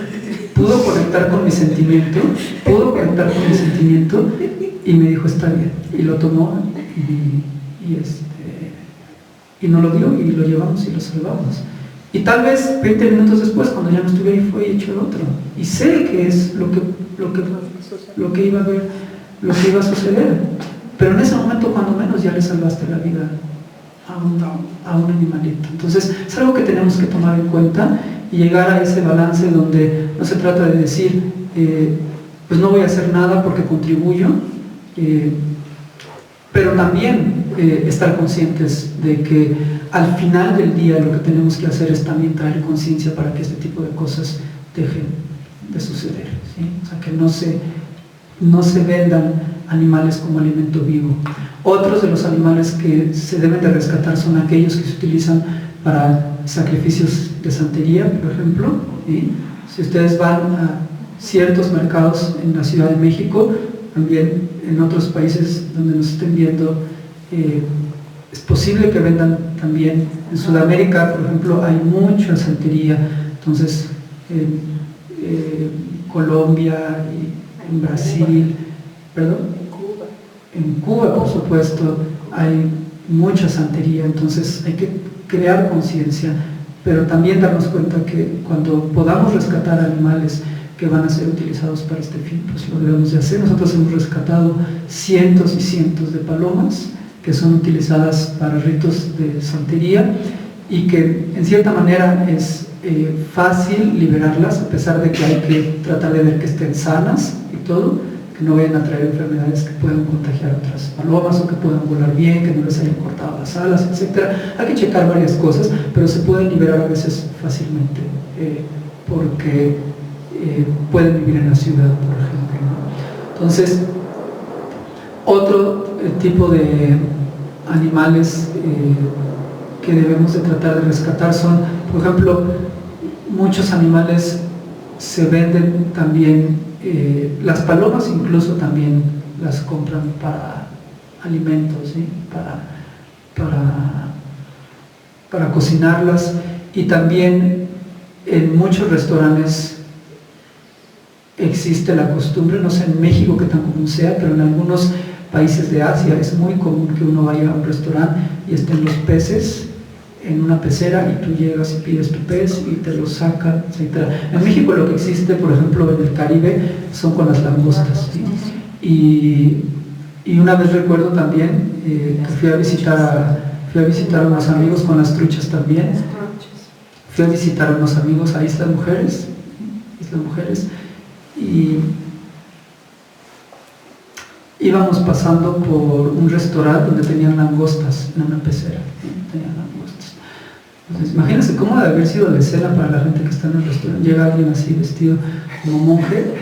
S1: pudo conectar con mi sentimiento, y me dijo, está bien. Y lo tomó y nos lo dio, y lo llevamos y lo salvamos. Y tal vez 20 minutos después, cuando ya no estuve ahí, fue y hecho el otro. Y sé que es lo que iba a suceder. Pero en ese momento, cuando menos, ya le salvaste la vida a un animalito. Entonces, es algo que tenemos que tomar en cuenta y llegar a ese balance donde no se trata de decir, pues no voy a hacer nada porque contribuyo, pero también estar conscientes de que al final del día lo que tenemos que hacer es también traer conciencia para que este tipo de cosas dejen de suceder, ¿sí? O sea, que no se vendan animales como alimento vivo. Otros de los animales que se deben de rescatar son aquellos que se utilizan para sacrificios de santería, por ejemplo, ¿sí? Si ustedes van ciertos mercados en la Ciudad de México, también en otros países donde nos estén viendo, es posible que vendan también. En Sudamérica, por ejemplo, hay mucha santería, entonces en Colombia, y en Brasil, ¿perdón? En Cuba, por supuesto, hay mucha santería, entonces hay que crear conciencia, pero también darnos cuenta que cuando podamos rescatar animales que van a ser utilizados para este fin, pues lo debemos de hacer. Nosotros hemos rescatado cientos y cientos de palomas que son utilizadas para ritos de santería y que en cierta manera es fácil liberarlas, a pesar de que hay que tratar de ver que estén sanas y todo, que no vayan a traer enfermedades que puedan contagiar a otras palomas o que puedan volar bien, que no les hayan cortado las alas, etc. Hay que checar varias cosas, pero se pueden liberar a veces fácilmente porque pueden vivir en la ciudad, por ejemplo, ¿no? Entonces, otro tipo de animales que debemos de tratar de rescatar son, por ejemplo, muchos animales se venden también, las palomas incluso también las compran para alimentos, ¿sí? para cocinarlas, y también en muchos restaurantes existe la costumbre, no sé en México qué tan común sea, pero en algunos países de Asia es muy común que uno vaya a un restaurante y estén los peces en una pecera y tú llegas y pides tu pez y te lo sacan, etc. En México lo que existe, por ejemplo, en el Caribe, son con las langostas, ¿sí? Y una vez recuerdo también que fui a visitar a unos amigos con las truchas también. Fui a visitar a unos amigos a Isla Mujeres, y íbamos pasando por un restaurante donde tenían langostas en una pecera, ¿sí? Tenían langostas. Entonces, imagínense cómo debe haber sido la escena para la gente que está en el restaurante. Llega alguien así vestido como monje,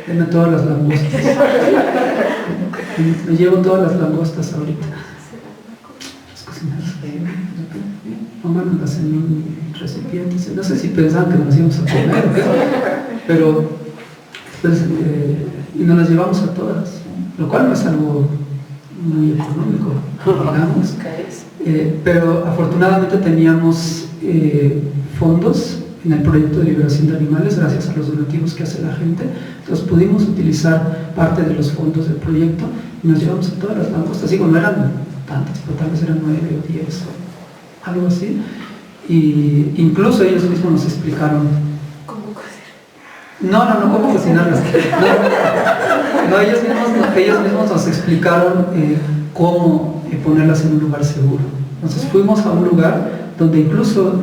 S1: denme todas las langostas. Me llevo todas las langostas ahorita. Las cocinadas. Pónganlas en un recipiente. No sé si pensaban que nos íbamos a comer o qué, pero pues, y nos las llevamos a todas, lo cual no es algo muy económico, digamos, pero afortunadamente teníamos fondos en el proyecto de liberación de animales gracias a los donativos que hace la gente. Entonces pudimos utilizar parte de los fondos del proyecto y nos llevamos a todas las langostas. Digo, no eran tantas, pero tal vez eran 9 o 10 o algo así, y incluso ellos mismos nos explicaron cómo cocinarlas. Ellos mismos nos explicaron cómo ponerlas en un lugar seguro. Entonces fuimos a un lugar donde incluso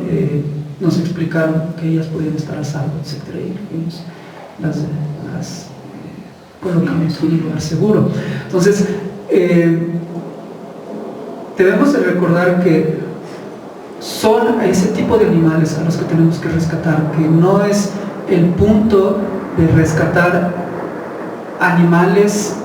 S1: nos explicaron que ellas podían estar a salvo, etc. Y las colocamos en un lugar seguro. Entonces, debemos de recordar que son ese tipo de animales a los que tenemos que rescatar, que no es el punto de rescatar animales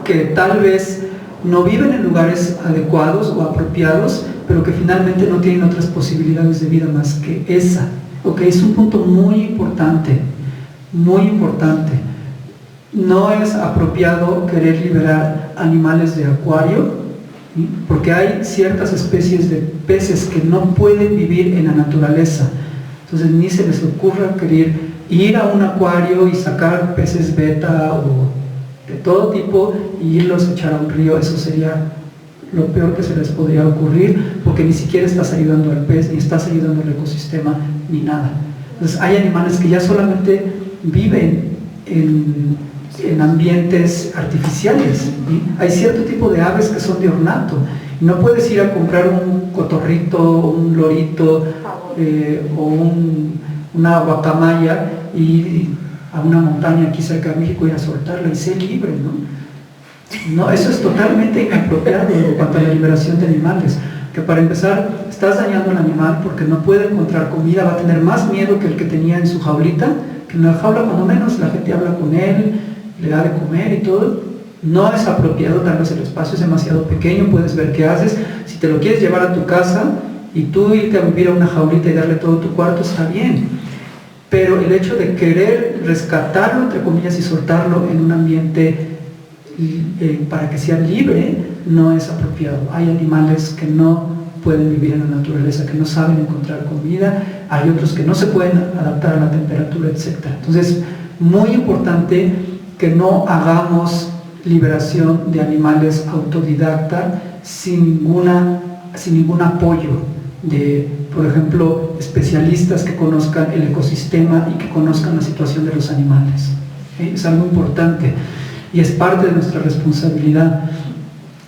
S1: que tal vez no viven en lugares adecuados o apropiados, pero que finalmente no tienen otras posibilidades de vida más que esa. Ok, es un punto muy importante, muy importante. No es apropiado querer liberar animales de acuario, ¿sí? Porque hay ciertas especies de peces que no pueden vivir en la naturaleza. Entonces ni se les ocurra querer ir a un acuario y sacar peces beta o de todo tipo y irlos a echar a un río. Eso sería lo peor que se les podría ocurrir, porque ni siquiera estás ayudando al pez, ni estás ayudando al ecosistema, ni nada. Entonces hay animales que ya solamente viven en ambientes artificiales, ¿sí? Hay cierto tipo de aves que son de ornato. No puedes ir a comprar un cotorrito, un lorito o una guacamaya y a una montaña aquí cerca de México y a soltarla y ser libre, ¿no? No, eso es totalmente inapropiado en cuanto a la liberación de animales. Que para empezar, estás dañando al animal porque no puede encontrar comida, va a tener más miedo que el que tenía en su jaulita, que en la jaula cuando menos la gente habla con él, le da de comer y todo. No es apropiado, tal vez el espacio es demasiado pequeño, puedes ver qué haces. Si te lo quieres llevar a tu casa y tú irte a vivir a una jaulita y darle todo tu cuarto, está bien, pero el hecho de querer rescatarlo, entre comillas, y soltarlo en un ambiente para que sea libre, no es apropiado. Hay animales que no pueden vivir en la naturaleza, que no saben encontrar comida, hay otros que no se pueden adaptar a la temperatura, etc. Entonces, muy importante que no hagamos liberación de animales autodidacta sin ningún apoyo de, por ejemplo, especialistas que conozcan el ecosistema y que conozcan la situación de los animales. Es algo importante y es parte de nuestra responsabilidad.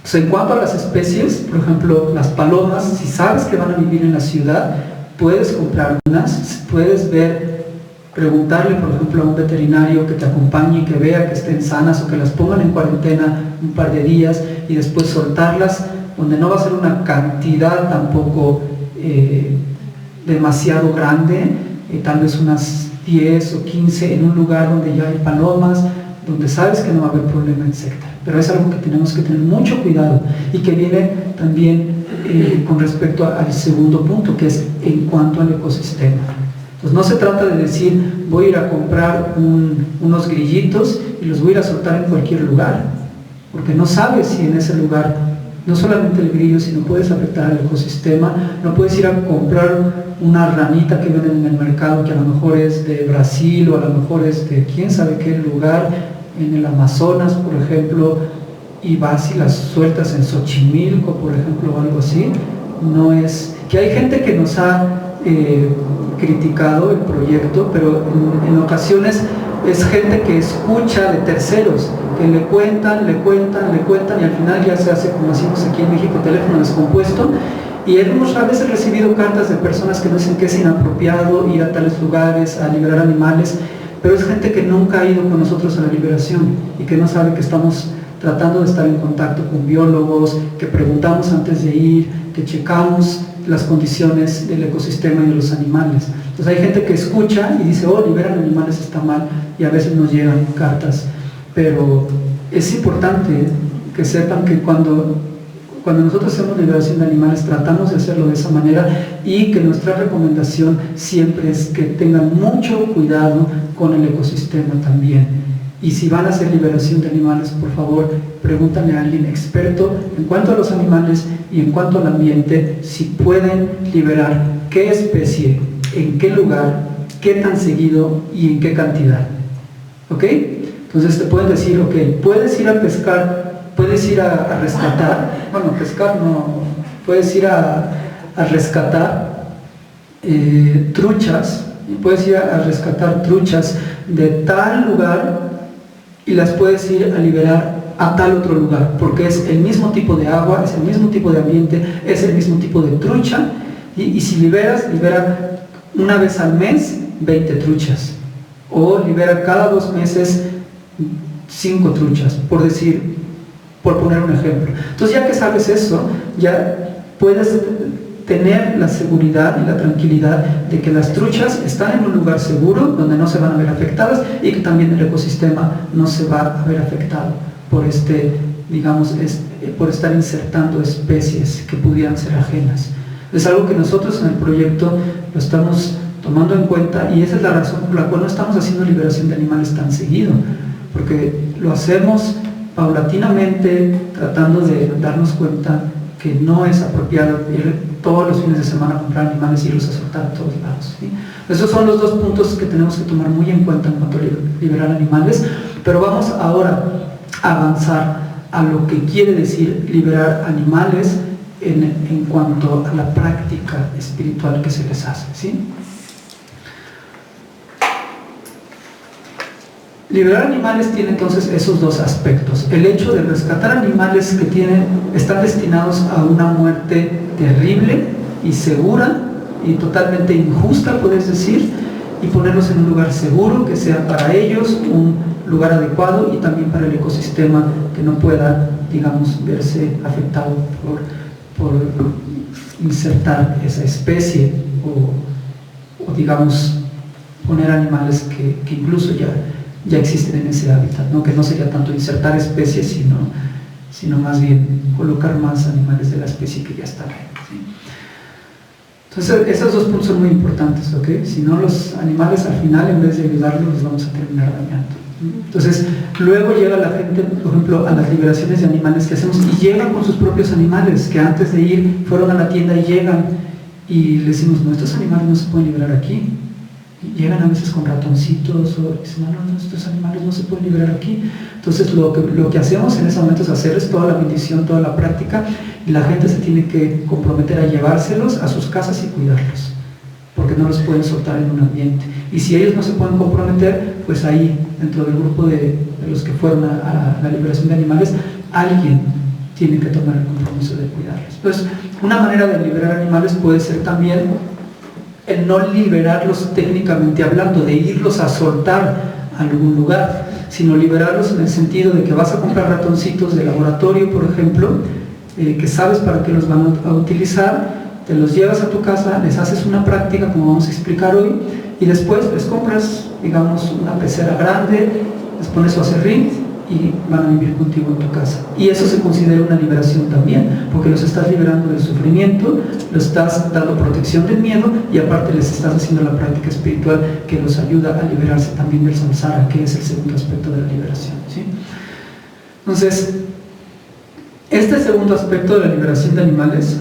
S1: O sea, en cuanto a las especies, por ejemplo, las palomas, si sabes que van a vivir en la ciudad, puedes comprar unas, puedes preguntarle, por ejemplo, a un veterinario que te acompañe y que vea que estén sanas o que las pongan en cuarentena un par de días y después soltarlas, donde no va a ser una cantidad tampoco demasiado grande, tal vez unas 10 o 15 en un lugar donde ya hay palomas, donde sabes que no va a haber problema, etc. Pero es algo que tenemos que tener mucho cuidado y que viene también con respecto al segundo punto, que es en cuanto al ecosistema. Entonces no se trata de decir voy a ir a comprar unos grillitos y los voy a ir a soltar en cualquier lugar, porque no sabes si en ese lugar, no solamente el grillo, sino puedes afectar al ecosistema. No puedes ir a comprar una ranita que venden en el mercado que a lo mejor es de Brasil o a lo mejor es de quién sabe qué lugar, en el Amazonas, por ejemplo, y vas y las sueltas en Xochimilco, por ejemplo, o algo así. No es... que hay gente que nos ha criticado el proyecto, pero en ocasiones es gente que escucha de terceros, que le cuentan y al final ya se hace, como decimos aquí en México, teléfono descompuesto. Y hemos a veces recibido cartas de personas que nos dicen que es inapropiado ir a tales lugares a liberar animales, pero es gente que nunca ha ido con nosotros a la liberación y que no sabe que estamos tratando de estar en contacto con biólogos, que preguntamos antes de ir, que checamos las condiciones del ecosistema y de los animales. Entonces hay gente que escucha y dice, oh, liberar animales está mal, y a veces nos llegan cartas, pero es importante que sepan que cuando nosotros hacemos liberación de animales tratamos de hacerlo de esa manera, y que nuestra recomendación siempre es que tengan mucho cuidado con el ecosistema también. Y si van a hacer liberación de animales, por favor, pregúntale a alguien experto en cuanto a los animales y en cuanto al ambiente, si pueden liberar qué especie, en qué lugar, qué tan seguido y en qué cantidad. ¿Ok? Entonces te pueden decir, ok, puedes ir a pescar, puedes ir a rescatar, bueno, pescar no, puedes ir a rescatar truchas, puedes ir a rescatar truchas de tal lugar y las puedes ir a liberar a tal otro lugar, porque es el mismo tipo de agua, es el mismo tipo de ambiente, es el mismo tipo de trucha, y si libera una vez al mes 20 truchas, o libera cada 2 meses 5 truchas, por poner un ejemplo. Entonces, ya que sabes eso, ya puedes tener la seguridad y la tranquilidad de que las truchas están en un lugar seguro, donde no se van a ver afectadas, y que también el ecosistema no se va a ver afectado por por estar insertando especies que pudieran ser ajenas. Es algo que nosotros en el proyecto lo estamos tomando en cuenta, y esa es la razón por la cual no estamos haciendo liberación de animales tan seguido, porque lo hacemos paulatinamente, tratando de darnos cuenta que no es apropiado ir todos los fines de semana a comprar animales y irlos a soltar a todos lados, ¿sí? Esos son los 2 puntos que tenemos que tomar muy en cuenta en cuanto a liberar animales, pero vamos ahora a avanzar a lo que quiere decir liberar animales en cuanto a la práctica espiritual que se les hace, ¿sí? Liberar animales tiene entonces esos 2 aspectos: el hecho de rescatar animales que están destinados a una muerte terrible y segura y totalmente injusta, puedes decir, y ponerlos en un lugar seguro que sea para ellos un lugar adecuado, y también para el ecosistema, que no pueda, digamos, verse afectado por insertar esa especie o digamos, poner animales que incluso ya existen en ese hábitat, ¿no? Que no sería tanto insertar especies, sino más bien colocar más animales de la especie que ya están ahí, ¿sí? Entonces, esos dos puntos son muy importantes, ¿ok? Si no, los animales al final, en vez de ayudarlos, los vamos a terminar dañando. Entonces, luego llega la gente, por ejemplo, a las liberaciones de animales que hacemos y llegan con sus propios animales, que antes de ir fueron a la tienda y llegan y le decimos, no, estos animales no se pueden liberar aquí. Y llegan a veces con ratoncitos o dicen, no, estos animales no se pueden liberar aquí. Entonces, lo que hacemos en ese momento es hacerles toda la bendición, toda la práctica, y la gente se tiene que comprometer a llevárselos a sus casas y cuidarlos, porque no los pueden soltar en un ambiente. Y si ellos no se pueden comprometer, pues ahí, dentro del grupo de los que fueron a la liberación de animales, alguien tiene que tomar el compromiso de cuidarlos. Entonces, una manera de liberar animales puede ser también el no liberarlos técnicamente hablando, de irlos a soltar a algún lugar, sino liberarlos en el sentido de que vas a comprar ratoncitos de laboratorio, por ejemplo, que sabes para qué los van a utilizar, te los llevas a tu casa, les haces una práctica como vamos a explicar hoy, y después les compras, digamos, una pecera grande, les pones su acerrín y van a vivir contigo en tu casa. Y eso se considera una liberación también, porque los estás liberando del sufrimiento, los estás dando protección del miedo y aparte les estás haciendo la práctica espiritual que los ayuda a liberarse también del samsara, que es el segundo aspecto de la liberación, ¿sí? Entonces, este segundo aspecto de la liberación de animales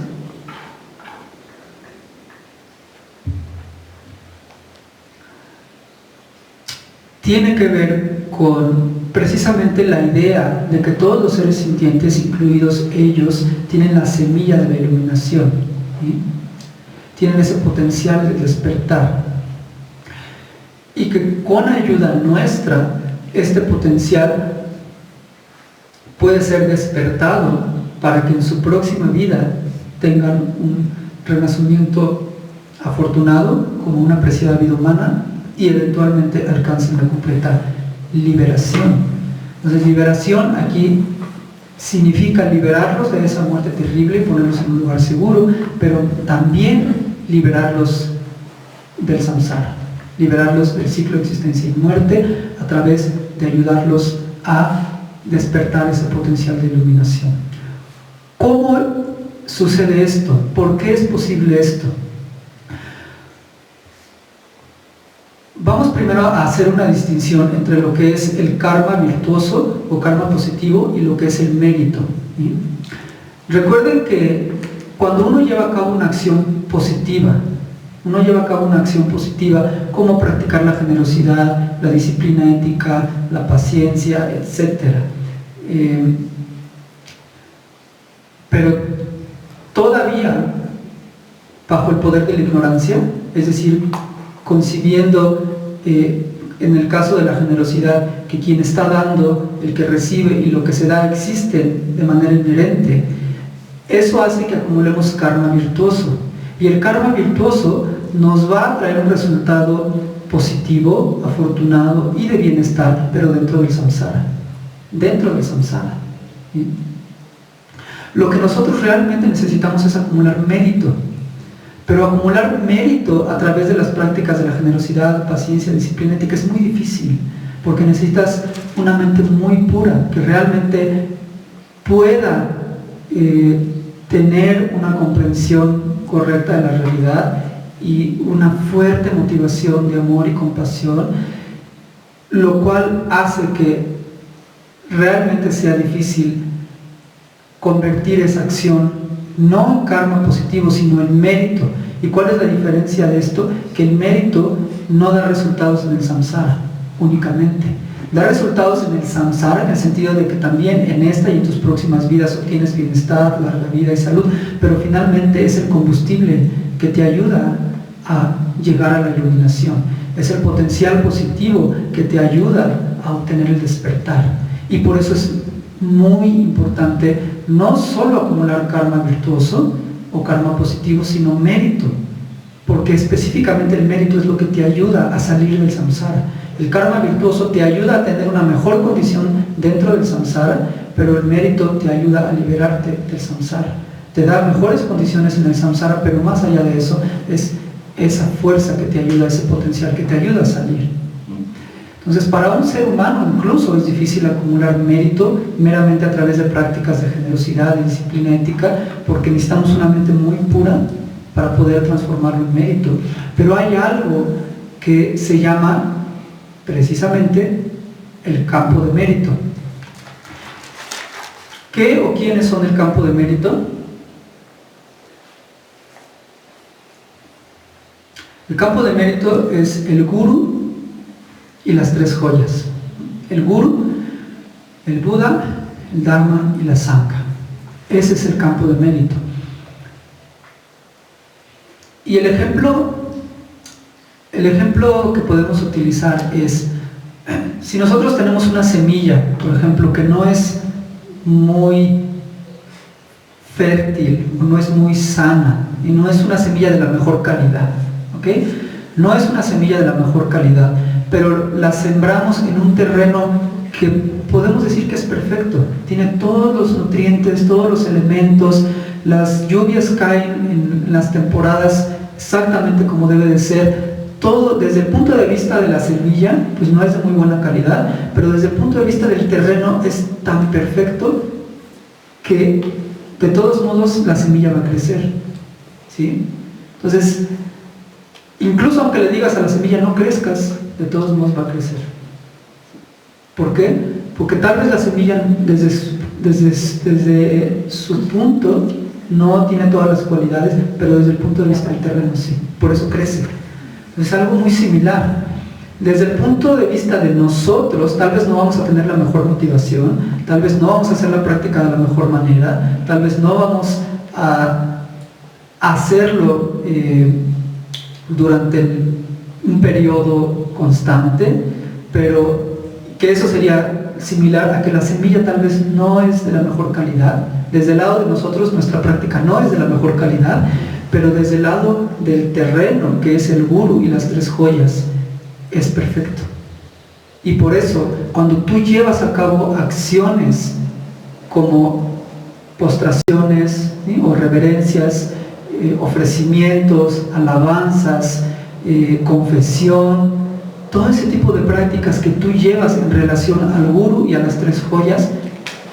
S1: tiene que ver con precisamente la idea de que todos los seres sintientes, incluidos ellos, tienen la semilla de la iluminación, ¿sí? Tienen ese potencial de despertar, y que con ayuda nuestra este potencial puede ser despertado para que en su próxima vida tengan un renacimiento afortunado como una apreciada vida humana y eventualmente alcancen la completa liberación. Entonces, liberación aquí significa liberarlos de esa muerte terrible y ponerlos en un lugar seguro, pero también liberarlos del samsara, liberarlos del ciclo de existencia y muerte a través de ayudarlos a despertar ese potencial de iluminación. ¿Cómo sucede esto? ¿Por qué es posible esto? Vamos primero a hacer una distinción entre lo que es el karma virtuoso o karma positivo y lo que es el mérito, ¿sí? Recuerden que cuando uno lleva a cabo una acción positiva, como practicar la generosidad, la disciplina ética, la paciencia, etc. Pero todavía bajo el poder de la ignorancia, es decir, concibiendo en el caso de la generosidad que quien está dando, el que recibe y lo que se da existen de manera inherente, eso hace que acumulemos karma virtuoso, y el karma virtuoso nos va a traer un resultado positivo, afortunado y de bienestar, pero dentro del samsara, ¿sí? Lo que nosotros realmente necesitamos es acumular mérito, pero acumular mérito a través de las prácticas de la generosidad, paciencia, disciplina ética es muy difícil, porque necesitas una mente muy pura, que realmente pueda tener una comprensión correcta de la realidad y una fuerte motivación de amor y compasión, lo cual hace que realmente sea difícil convertir esa acción no en karma positivo, sino en mérito. ¿Y cuál es la diferencia de esto? Que el mérito no da resultados en el samsara únicamente, da resultados en el samsara en el sentido de que también en esta y en tus próximas vidas obtienes bienestar, larga vida y salud, pero finalmente es el combustible que te ayuda a llegar a la iluminación, es el potencial positivo que te ayuda a obtener el despertar. Y por eso es muy importante no solo acumular karma virtuoso o karma positivo, sino mérito, porque específicamente el mérito es lo que te ayuda a salir del samsara. El karma virtuoso te ayuda a tener una mejor condición dentro del samsara, pero el mérito te ayuda a liberarte del samsara, te da mejores condiciones en el samsara, pero más allá de eso es esa fuerza que te ayuda, ese potencial que te ayuda a salir. Entonces, para un ser humano incluso es difícil acumular mérito meramente a través de prácticas de generosidad y disciplina ética, porque necesitamos una mente muy pura para poder transformarlo en mérito. Pero hay algo que se llama precisamente el campo de mérito. ¿Qué o quiénes son el campo de mérito? El campo de mérito es el gurú y las tres joyas. El gurú, el Buda, el Dharma y la Sangha. Ese es el campo de mérito. Y el ejemplo que podemos utilizar es, si nosotros tenemos una semilla, por ejemplo, que no es muy fértil, o no es muy sana, y no es una semilla de la mejor calidad, ¿ok? No es una semilla de la mejor calidad, pero la sembramos en un terreno que podemos decir que es perfecto, tiene todos los nutrientes, todos los elementos, las lluvias caen en las temporadas exactamente como debe de ser, todo desde el punto de vista de la semilla, pues no es de muy buena calidad, pero desde el punto de vista del terreno es tan perfecto que de todos modos la semilla va a crecer, ¿sí? Entonces, incluso aunque le digas a la semilla no crezcas, de todos modos va a crecer. ¿Por qué? Porque tal vez la semilla desde su punto no tiene todas las cualidades, pero desde el punto de vista del terreno sí, por eso crece. Es algo muy similar. Desde el punto de vista de nosotros, tal vez no vamos a tener la mejor motivación, tal vez no vamos a hacer la práctica de la mejor manera, tal vez no vamos a hacerlo durante un periodo constante, pero que eso sería similar a que la semilla tal vez no es de la mejor calidad. Desde el lado de nosotros, nuestra práctica no es de la mejor calidad, pero desde el lado del terreno, que es el gurú y las tres joyas, es perfecto. Y por eso, cuando tú llevas a cabo acciones como postraciones, ¿sí?, o reverencias, ofrecimientos, alabanzas, confesión, todo ese tipo de prácticas que tú llevas en relación al gurú y a las tres joyas,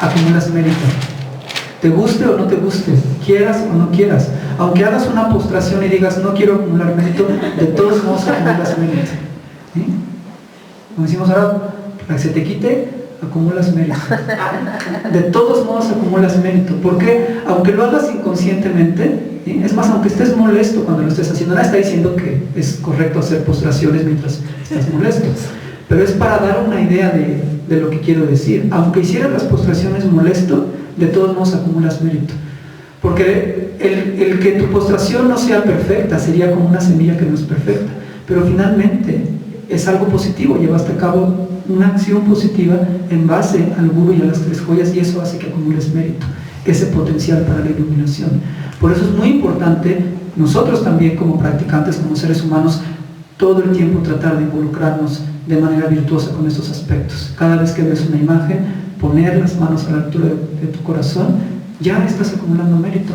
S1: acumulas mérito. Te guste o no te guste, quieras o no quieras. Aunque hagas una postración y digas no quiero acumular mérito, de todos modos acumulas mérito. ¿Sí? Como decimos ahora, para que se te quite, acumulas mérito. De todos modos acumulas mérito. Porque aunque lo hagas inconscientemente, ¿sí?, es más, aunque estés molesto cuando lo estés haciendo, nadie está diciendo que es correcto hacer postraciones mientras estás molesto, pero es para dar una idea de lo que quiero decir. Aunque hicieras las postraciones molesto, de todos modos acumulas mérito. Porque el que tu postración no sea perfecta sería como una semilla que no es perfecta, pero finalmente es algo positivo, llevaste a cabo una acción positiva en base al gurú y a las tres joyas, y eso hace que acumules mérito, ese potencial para la iluminación. Por eso es muy importante nosotros también como practicantes, como seres humanos, todo el tiempo tratar de involucrarnos de manera virtuosa con estos aspectos. Cada vez que ves una imagen, poner las manos a la altura de tu corazón, ya estás acumulando mérito.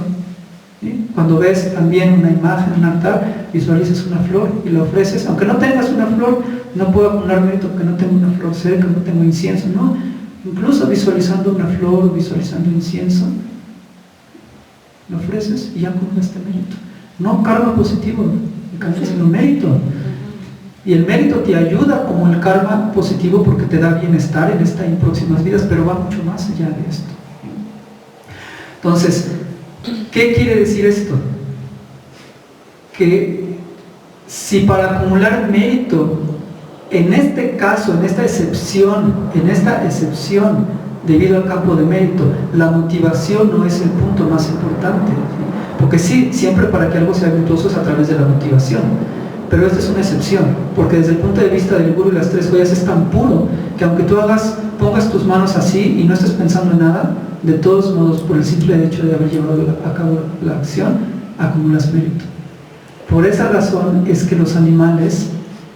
S1: ¿Sí? Cuando ves también una imagen, un altar, visualizas una flor y la ofreces, aunque no tengas una flor, no puedo acumular mérito porque no tengo una flor cerca, no tengo incienso, no, incluso visualizando una flor, visualizando incienso, lo ofreces y ya acumulaste mérito. No karma positivo, sino mérito. Y el mérito te ayuda como el karma positivo porque te da bienestar en esta y en próximas vidas, pero va mucho más allá de esto. Entonces, ¿qué quiere decir esto? Que si para acumular mérito, en este caso, en esta excepción, debido al campo de mérito, la motivación no es el punto más importante, ¿sí? Porque sí, siempre para que algo sea virtuoso es a través de la motivación, pero esta es una excepción, porque desde el punto de vista del gurú y las tres joyas es tan puro que aunque tú pongas tus manos así y no estés pensando en nada, de todos modos, por el simple hecho de haber llevado a cabo la acción, acumulas mérito. Por esa razón es que los animales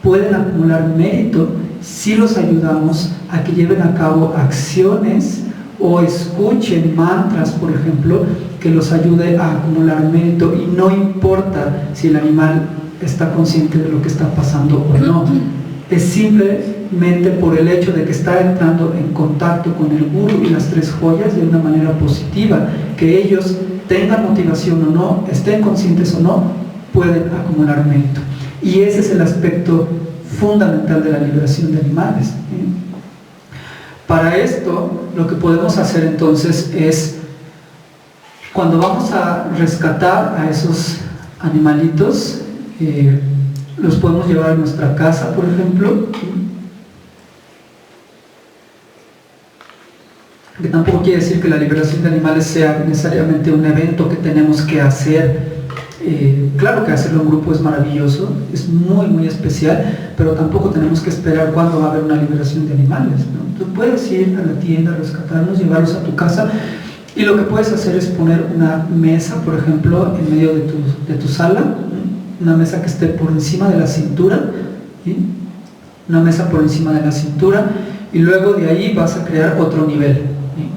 S1: pueden acumular mérito si los ayudamos a que lleven a cabo acciones o escuchen mantras, por ejemplo, que los ayude a acumular mérito, y no importa si el animal está consciente de lo que está pasando o no. es simplemente por el hecho de que está entrando en contacto con el guru y las tres joyas de una manera positiva, que ellos tengan motivación o no, estén conscientes o no, pueden acumular mérito. Y ese es el aspecto fundamental de la liberación de animales. Para esto, lo que podemos hacer entonces es, cuando vamos a rescatar a esos animalitos, los podemos llevar a nuestra casa, por ejemplo, que tampoco quiere decir que la liberación de animales sea necesariamente un evento que tenemos que hacer. Claro que hacerlo en grupo es maravilloso, es muy muy especial, pero tampoco tenemos que esperar cuándo va a haber una liberación de animales, ¿no? Tú puedes ir a la tienda, rescatarlos, llevarlos a tu casa, y lo que puedes hacer es poner una mesa, por ejemplo, en medio de tu sala, una mesa que esté por encima de la cintura, ¿sí? Una mesa por encima de la cintura, y luego de ahí vas a crear otro nivel, ¿sí?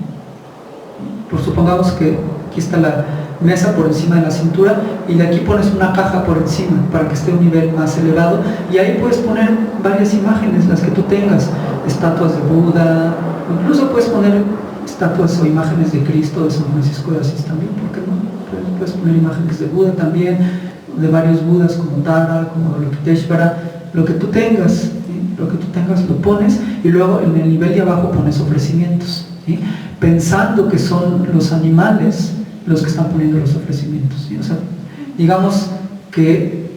S1: Por supongamos que aquí está la mesa por encima de la cintura, y de aquí pones una caja por encima para que esté a un nivel más elevado, y ahí puedes poner varias imágenes, las que tú tengas, estatuas de Buda, incluso puedes poner estatuas o imágenes de Cristo, de San Francisco de Asís también, ¿por qué no? Puedes poner imágenes de Buda también, de varios Budas como Tara, como Avalokiteshvara, lo que tú tengas, ¿sí? Lo que tú tengas lo pones, y luego en el nivel de abajo pones ofrecimientos, ¿sí? Pensando que son los animales los que están poniendo los ofrecimientos, ¿sí? O sea, digamos que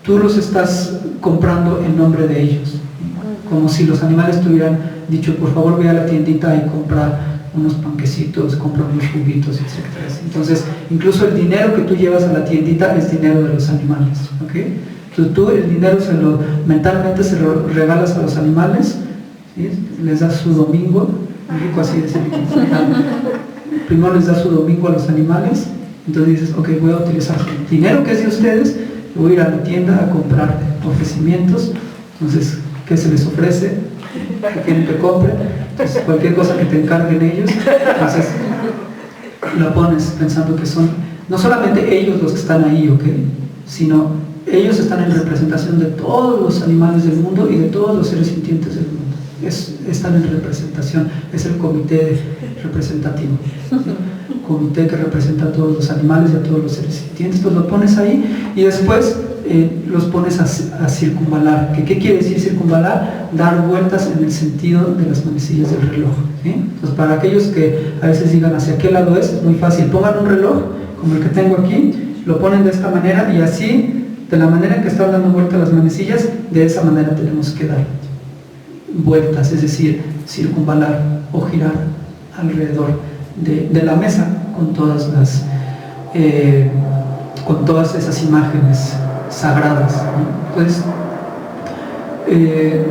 S1: tú los estás comprando en nombre de ellos, ¿sí? Como si los animales te hubieran dicho, por favor ve a la tiendita y compra unos panquecitos, compra unos juguitos, etc. Entonces, incluso el dinero que tú llevas a la tiendita es dinero de los animales, ¿ok? Entonces tú el dinero mentalmente se lo regalas a los animales, ¿sí? Les das su domingo, rico así de ser, primero les das su domingo a los animales, entonces dices, ok, voy a utilizar el dinero que es de ustedes, voy a ir a la tienda a comprar ofrecimientos. Entonces, ¿qué se les ofrece? ¿Qué quieren que compre? Entonces, cualquier cosa que te encarguen ellos, entonces la pones pensando que son no solamente ellos los que están ahí, ¿ok? Sino ellos están en representación de todos los animales del mundo y de todos los seres sintientes del mundo. Están en representación, es el comité representativo, ¿sí? Comité que representa a todos los animales y a todos los seres sintientes. Entonces lo pones ahí y después los pones a circunvalar. ¿Qué quiere decir circunvalar? Dar vueltas en el sentido de las manecillas del reloj, ¿sí? Entonces, para aquellos que a veces digan hacia qué lado es muy fácil. Pongan un reloj como el que tengo aquí, lo ponen de esta manera, y así, de la manera en que están dando vueltas las manecillas, de esa manera tenemos que dar vueltas, es decir, circunvalar o girar alrededor de la mesa con todas esas imágenes sagradas, ¿no? Entonces,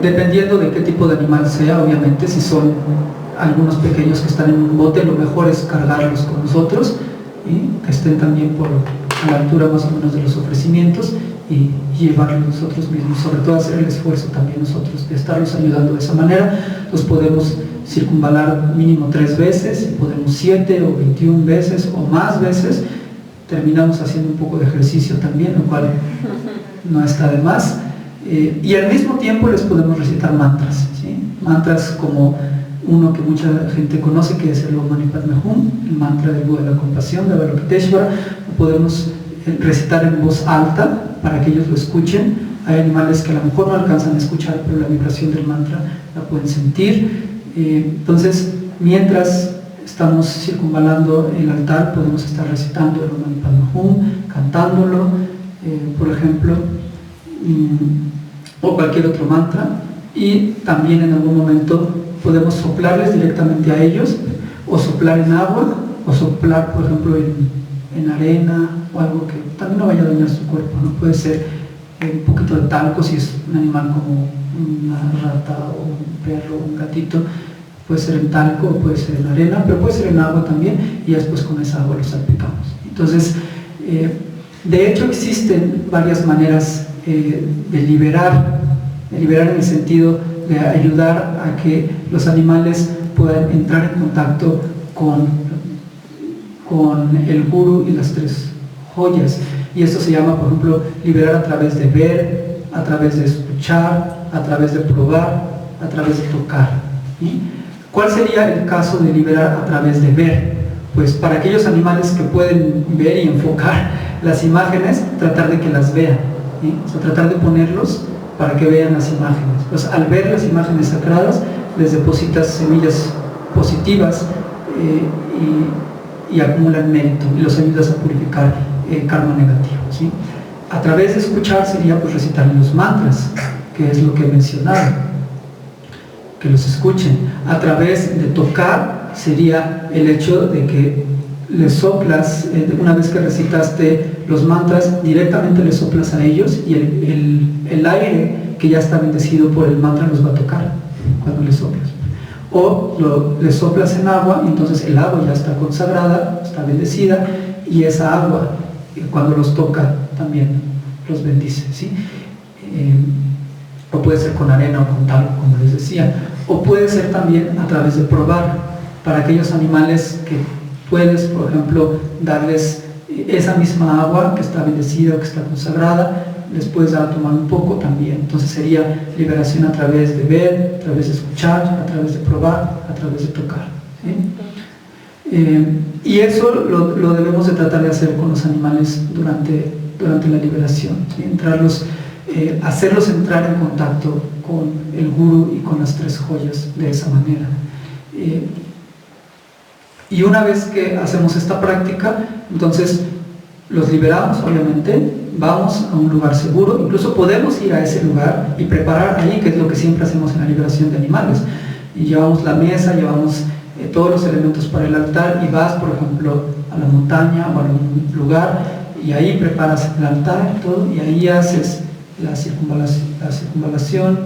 S1: dependiendo de qué tipo de animal sea, obviamente, si son algunos pequeños que están en un bote, lo mejor es cargarlos con nosotros, ¿sí? Que estén también a la altura más o menos de los ofrecimientos, y llevarlos nosotros mismos, sobre todo hacer el esfuerzo también nosotros de estarlos ayudando de esa manera. Los podemos circunvalar mínimo 3 veces, podemos 7 o 21 veces o más veces. Terminamos haciendo un poco de ejercicio también, lo cual no está de más, y al mismo tiempo les podemos recitar mantras, ¿sí? Mantras como uno que mucha gente conoce, que es el Om Mani Padme Hum, el mantra del Buda de la compasión, de Avalokiteshvara. Lo podemos recitar en voz alta para que ellos lo escuchen. Hay animales que a lo mejor no alcanzan a escuchar, pero la vibración del mantra la pueden sentir. Entonces, mientras estamos circunvalando el altar, podemos estar recitando el Om Mani Padme Hum, cantándolo, por ejemplo, o cualquier otro mantra. Y también en algún momento podemos soplarles directamente a ellos, o soplar en agua, o soplar, por ejemplo, en arena o algo que también no vaya a dañar su cuerpo, ¿no? Puede ser un poquito de talco si es un animal como una rata o un perro o un gatito. Puede ser en talco, puede ser en arena, pero puede ser en agua también, y después con esa agua lo salpicamos. Entonces, de hecho existen varias maneras de liberar en el sentido de ayudar a que los animales puedan entrar en contacto con el guru y las 3 joyas. Y esto se llama, por ejemplo, liberar a través de ver, a través de escuchar, a través de probar, a través de tocar. ¿Sí? ¿Cuál sería el caso de liberar a través de ver? Pues para aquellos animales que pueden ver y enfocar las imágenes, tratar de que las vean, ¿sí? O sea, tratar de ponerlos para que vean las imágenes. Pues al ver las imágenes sagradas, les depositas semillas positivas y acumulan mérito y los ayudas a purificar karma negativo, ¿sí? A través de escuchar sería pues recitar los mantras, que es lo que he mencionado, que los escuchen. A través de tocar sería el hecho de que les soplas, una vez que recitaste los mantras, directamente les soplas a ellos y el aire que ya está bendecido por el mantra los va a tocar cuando les soplas. O les soplas en agua y entonces el agua ya está consagrada, está bendecida, y esa agua cuando los toca también los bendice, ¿sí? O puede ser con arena o con talco, como les decía, o puede ser también a través de probar, para aquellos animales que puedes, por ejemplo, darles esa misma agua que está bendecida o que está consagrada, les puedes dar a tomar un poco también. Entonces sería liberación a través de ver, a través de escuchar, a través de probar, a través de tocar, ¿sí? Y eso lo debemos de tratar de hacer con los animales durante la liberación, ¿sí? Hacerlos entrar en contacto con el gurú y con las tres joyas de esa manera. Y una vez que hacemos esta práctica, entonces los liberamos, obviamente, vamos a un lugar seguro, incluso podemos ir a ese lugar y preparar ahí, que es lo que siempre hacemos en la liberación de animales. Y llevamos la mesa, llevamos todos los elementos para el altar y vas, por ejemplo, a la montaña o a algún lugar y ahí preparas el altar y todo, y ahí haces la circunvalación,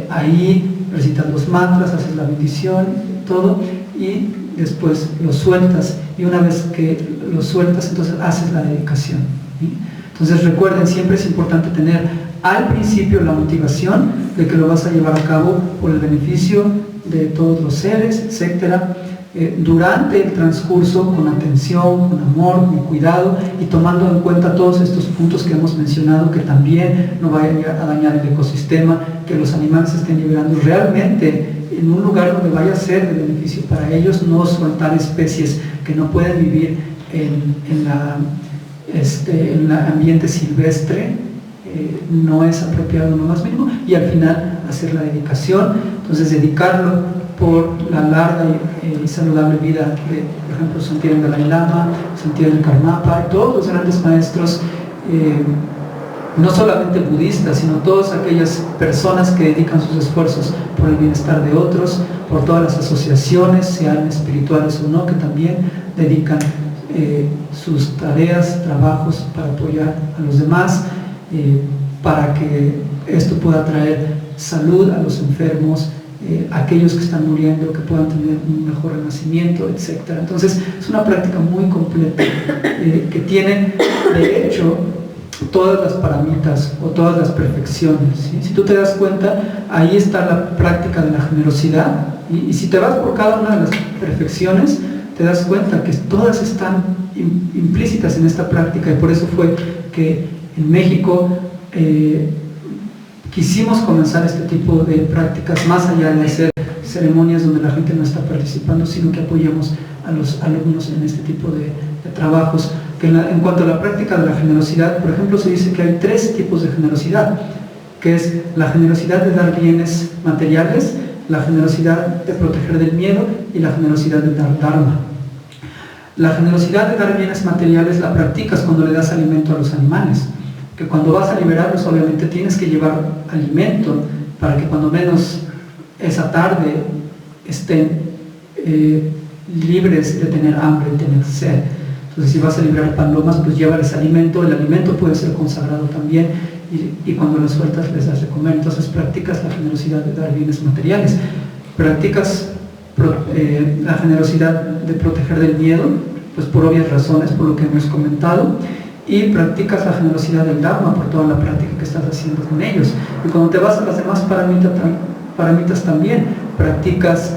S1: ahí recitas los mantras, haces la bendición, todo, y después los sueltas, y una vez que los sueltas, entonces haces la dedicación, ¿sí? Entonces recuerden, siempre es importante tener al principio la motivación de que lo vas a llevar a cabo por el beneficio de todos los seres, etcétera. Durante el transcurso, con atención, con amor, con cuidado, y tomando en cuenta todos estos puntos que hemos mencionado, que también no vayan a dañar el ecosistema, que los animales se estén liberando realmente en un lugar donde vaya a ser de beneficio para ellos, no soltar especies que no pueden vivir en el ambiente silvestre, no es apropiado en lo más mínimo, y al final hacer la dedicación. Entonces dedicarlo por la larga y saludable vida de, por ejemplo, Santidad del Dalai Lama, Santidad del Karmapa, y todos los grandes maestros, no solamente budistas, sino todas aquellas personas que dedican sus esfuerzos por el bienestar de otros, por todas las asociaciones, sean espirituales o no, que también dedican sus tareas, trabajos para apoyar a los demás, para que esto pueda traer salud a los enfermos, aquellos que están muriendo, que puedan tener un mejor renacimiento, etc. Entonces es una práctica muy completa, que tiene de hecho todas las paramitas o todas las perfecciones, ¿sí? Si tú te das cuenta, ahí está la práctica de la generosidad, y si te vas por cada una de las perfecciones, te das cuenta que todas están implícitas en esta práctica, y por eso fue que en México quisimos comenzar este tipo de prácticas, más allá de hacer ceremonias donde la gente no está participando, sino que apoyemos a los alumnos en este tipo de trabajos. Que en cuanto a la práctica de la generosidad, por ejemplo, se dice que hay 3 tipos de generosidad, que es la generosidad de dar bienes materiales, la generosidad de proteger del miedo y la generosidad de dar dharma. La generosidad de dar bienes materiales la practicas cuando le das alimento a los animales, que cuando vas a liberarlos obviamente tienes que llevar alimento para que cuando menos esa tarde estén libres de tener hambre y tener sed. Entonces si vas a liberar palomas, pues llévales alimento, el alimento puede ser consagrado también, y cuando los sueltas les das de comer. Entonces practicas la generosidad de dar bienes materiales, practicas la generosidad de proteger del miedo, pues por obvias razones, por lo que hemos comentado, y practicas la generosidad del Dharma por toda la práctica que estás haciendo con ellos. Y cuando te vas a las demás paramitas también, practicas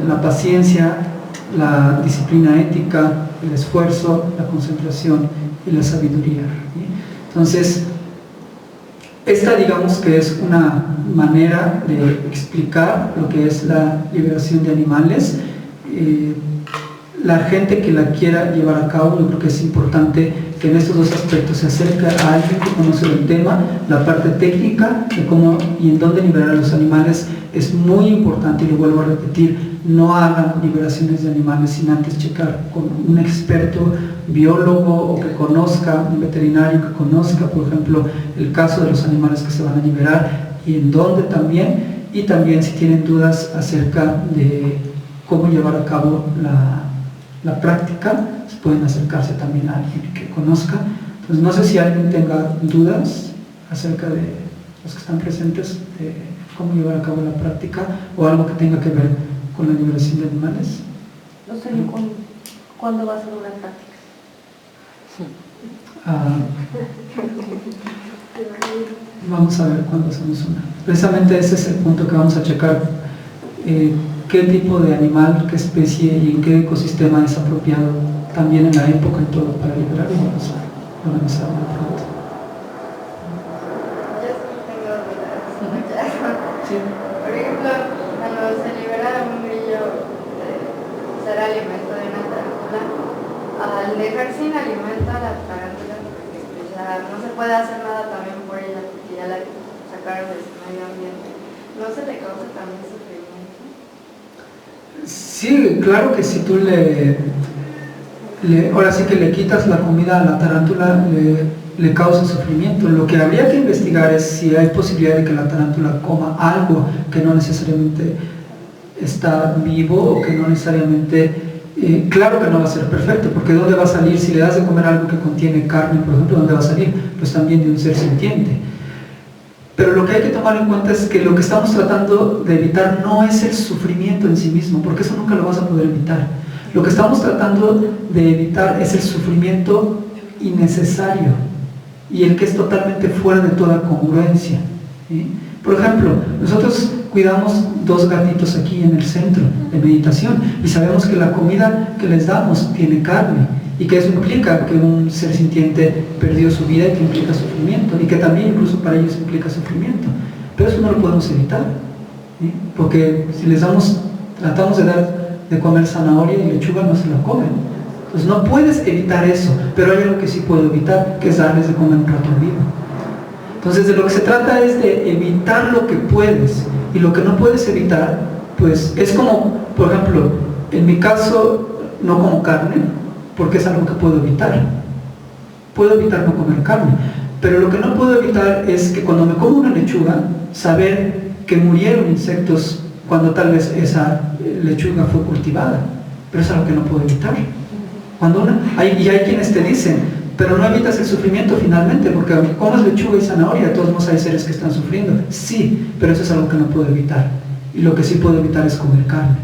S1: la paciencia, la disciplina ética, el esfuerzo, la concentración y la sabiduría, ¿sí? Entonces, esta, digamos que es una manera de explicar lo que es la liberación de animales. La gente que la quiera llevar a cabo, yo creo que es importante que en estos dos aspectos se acerque a alguien que conoce el tema. La parte técnica de cómo y en dónde liberar a los animales es muy importante, y lo vuelvo a repetir: no hagan liberaciones de animales sin antes checar con un experto biólogo, o que conozca, un veterinario que conozca, por ejemplo, el caso de los animales que se van a liberar y en dónde también. Y también, si tienen dudas acerca de cómo llevar a cabo la práctica, pueden acercarse también a alguien que conozca. Entonces, no sé si alguien tenga dudas acerca de los que están presentes, de cómo llevar a cabo la práctica, o algo que tenga que ver con la liberación de animales.
S2: No sé cuándo va a ser una práctica.
S1: Vamos a ver cuándo hacemos una. Precisamente ese es el punto que vamos a checar. Qué tipo de animal, qué especie y en qué ecosistema es apropiado también en la época y todo para liberar, y vamos a organizar una pronto.
S3: Yo sí tengo dudas.
S1: Sí.
S3: Por ejemplo, cuando se libera un grillo de ser alimento de una tarántula, al dejar sin alimento a la tarántula, porque pues ya no se puede hacer nada también por ella, porque ya la sacaron de su medio ambiente, ¿no se le causa también sufrimiento?
S1: Sí, claro que si tú ahora sí que le quitas la comida a la tarántula, le causa sufrimiento. Lo que habría que investigar es si hay posibilidad de que la tarántula coma algo que no necesariamente está vivo, o que no necesariamente... claro que no va a ser perfecto, porque ¿dónde va a salir? Si le das de comer algo que contiene carne, por ejemplo, ¿dónde va a salir? Pues también de un ser sintiente. Pero lo que hay que tomar en cuenta es que lo que estamos tratando de evitar no es el sufrimiento en sí mismo, porque eso nunca lo vas a poder evitar. Lo que estamos tratando de evitar es el sufrimiento innecesario y el que es totalmente fuera de toda congruencia, ¿sí? Por ejemplo, nosotros cuidamos 2 gatitos aquí en el centro de meditación, y sabemos que la comida que les damos tiene carne, y que eso implica que un ser sintiente perdió su vida, y que implica sufrimiento, y que también incluso para ellos implica sufrimiento. Pero eso no lo podemos evitar, ¿sí? Porque si les tratamos de dar de comer zanahoria y lechuga, no se la comen. Entonces no puedes evitar eso, pero hay algo que sí puedo evitar, que es darles de comer un ratón vivo. Entonces, de lo que se trata es de evitar lo que puedes, y lo que no puedes evitar, pues es como, por ejemplo, en mi caso no como carne, porque es algo que puedo evitar. Puedo evitar no comer carne, pero lo que no puedo evitar es que cuando me como una lechuga, saber que murieron insectos cuando tal vez esa lechuga fue cultivada, pero es algo que no puedo evitar. Y hay quienes te dicen, pero no evitas el sufrimiento finalmente, porque aunque comas lechuga y zanahoria, de todos modos hay seres que están sufriendo. Sí, pero eso es algo que no puedo evitar, y lo que sí puedo evitar es comer carne.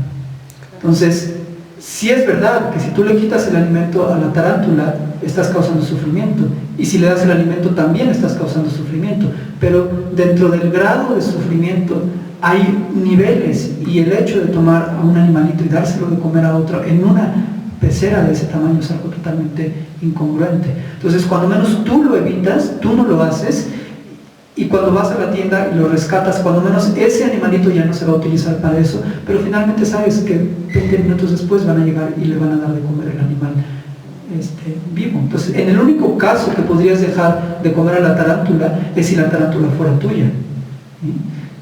S1: Entonces, sí es verdad que si tú le quitas el alimento a la tarántula, estás causando sufrimiento, y si le das el alimento también estás causando sufrimiento, pero dentro del grado de sufrimiento hay niveles, y el hecho de tomar a un animalito y dárselo de comer a otro en una pecera de ese tamaño es algo totalmente incongruente. Entonces, cuando menos tú lo evitas, tú no lo haces, y cuando vas a la tienda y lo rescatas, cuando menos ese animalito ya no se va a utilizar para eso, pero finalmente sabes que 20 minutos después van a llegar y le van a dar de comer el animal vivo. Entonces, en el único caso que podrías dejar de comer a la tarántula es si la tarántula fuera tuya, ¿sí?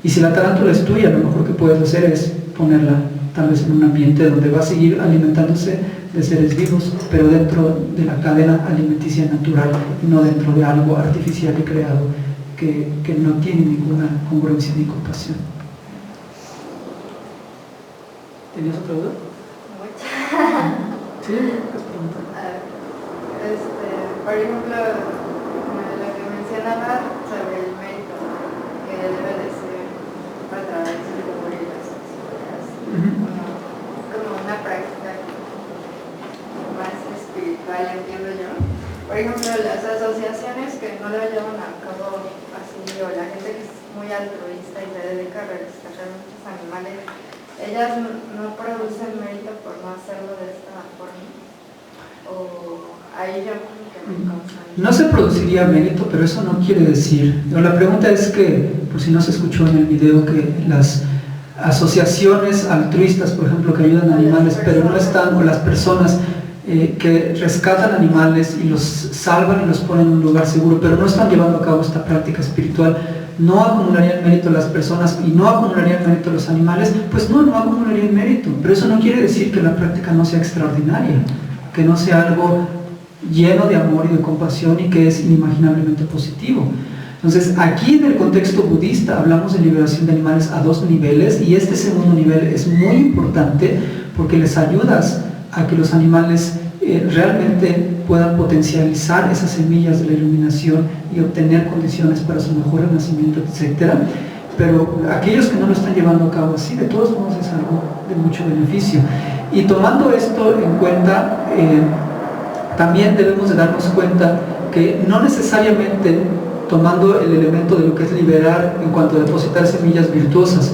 S1: Y si la tarántula es tuya, lo mejor que puedes hacer es ponerla tal vez en un ambiente donde va a seguir alimentándose de seres vivos, pero dentro de la cadena alimenticia natural, no dentro de algo artificial y creado que no tiene ninguna congruencia ni compasión. ¿Tenías otra duda? Sí, ¿qué pregunta?
S3: Por ejemplo, lo que mencionaba sobre el mérito, que debe de ser a través del amor y las acciones, como una práctica más espiritual, entiendo yo. Por ejemplo, las asociaciones que no lo llevan a cabo así, o la gente que es muy altruista y se dedica a rescatar muchos animales, ellas no producen mérito por no hacerlo de esta forma. O ahí yo como que
S1: No se produciría mérito, pero eso no quiere decir. La pregunta es que, por si no se escuchó en el video, que las asociaciones altruistas, por ejemplo, que ayudan a animales, pero no están, o las personas que rescatan animales y los salvan y los ponen en un lugar seguro, pero no están llevando a cabo esta práctica espiritual, no acumularían mérito las personas y no acumularían mérito los animales, pues no acumularían mérito. Pero eso no quiere decir que la práctica no sea extraordinaria, que no sea algo lleno de amor y de compasión y que es inimaginablemente positivo. Entonces, aquí en el contexto budista hablamos de liberación de animales a 2 niveles, y este segundo nivel es muy importante porque les ayudas a que los animales realmente puedan potencializar esas semillas de la iluminación y obtener condiciones para su mejor renacimiento, etc. Pero aquellos que no lo están llevando a cabo así, de todos modos es algo de mucho beneficio. Y tomando esto en cuenta, también debemos de darnos cuenta que no necesariamente, tomando el elemento de lo que es liberar en cuanto a depositar semillas virtuosas,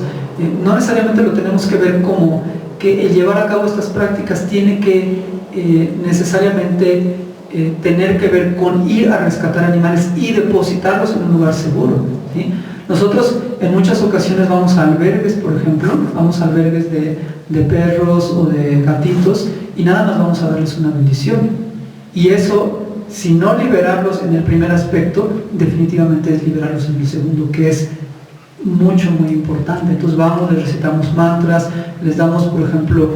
S1: no necesariamente lo tenemos que ver como que el llevar a cabo estas prácticas tiene que necesariamente tener que ver con ir a rescatar animales y depositarlos en un lugar seguro, ¿sí? Nosotros en muchas ocasiones vamos a albergues, por ejemplo, vamos a albergues de perros o de gatitos, y nada más vamos a darles una bendición. Y eso, si no liberarlos en el primer aspecto, definitivamente es liberarlos en el segundo, que es muy importante. Entonces vamos, les recitamos mantras, les damos, por ejemplo,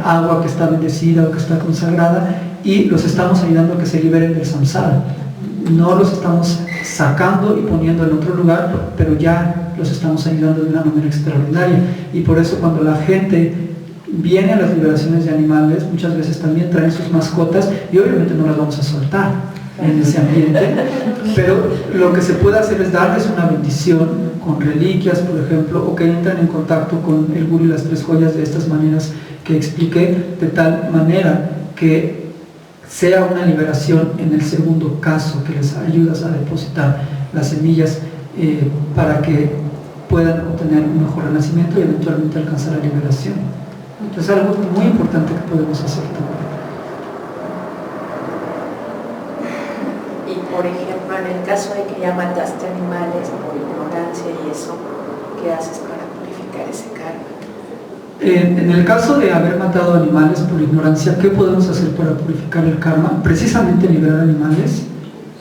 S1: agua que está bendecida o que está consagrada, y los estamos ayudando a que se liberen del samsara. No los estamos sacando y poniendo en otro lugar, pero ya los estamos ayudando de una manera extraordinaria. Y por eso cuando la gente viene a las liberaciones de animales, muchas veces también traen sus mascotas, y obviamente no las vamos a soltar en ese ambiente, pero lo que se puede hacer es darles una bendición con reliquias, por ejemplo, o que entran en contacto con el guru y las 3 joyas de estas maneras que expliqué, de tal manera que sea una liberación en el segundo caso, que les ayudas a depositar las semillas para que puedan obtener un mejor renacimiento y eventualmente alcanzar la liberación. Entonces, algo muy importante que podemos hacer también.
S2: Y por ejemplo, en el caso de que ya mataste animales por ignorancia y eso, ¿qué haces para purificar ese karma?
S1: En el caso de haber matado animales por ignorancia, ¿qué podemos hacer para purificar el karma? Precisamente liberar animales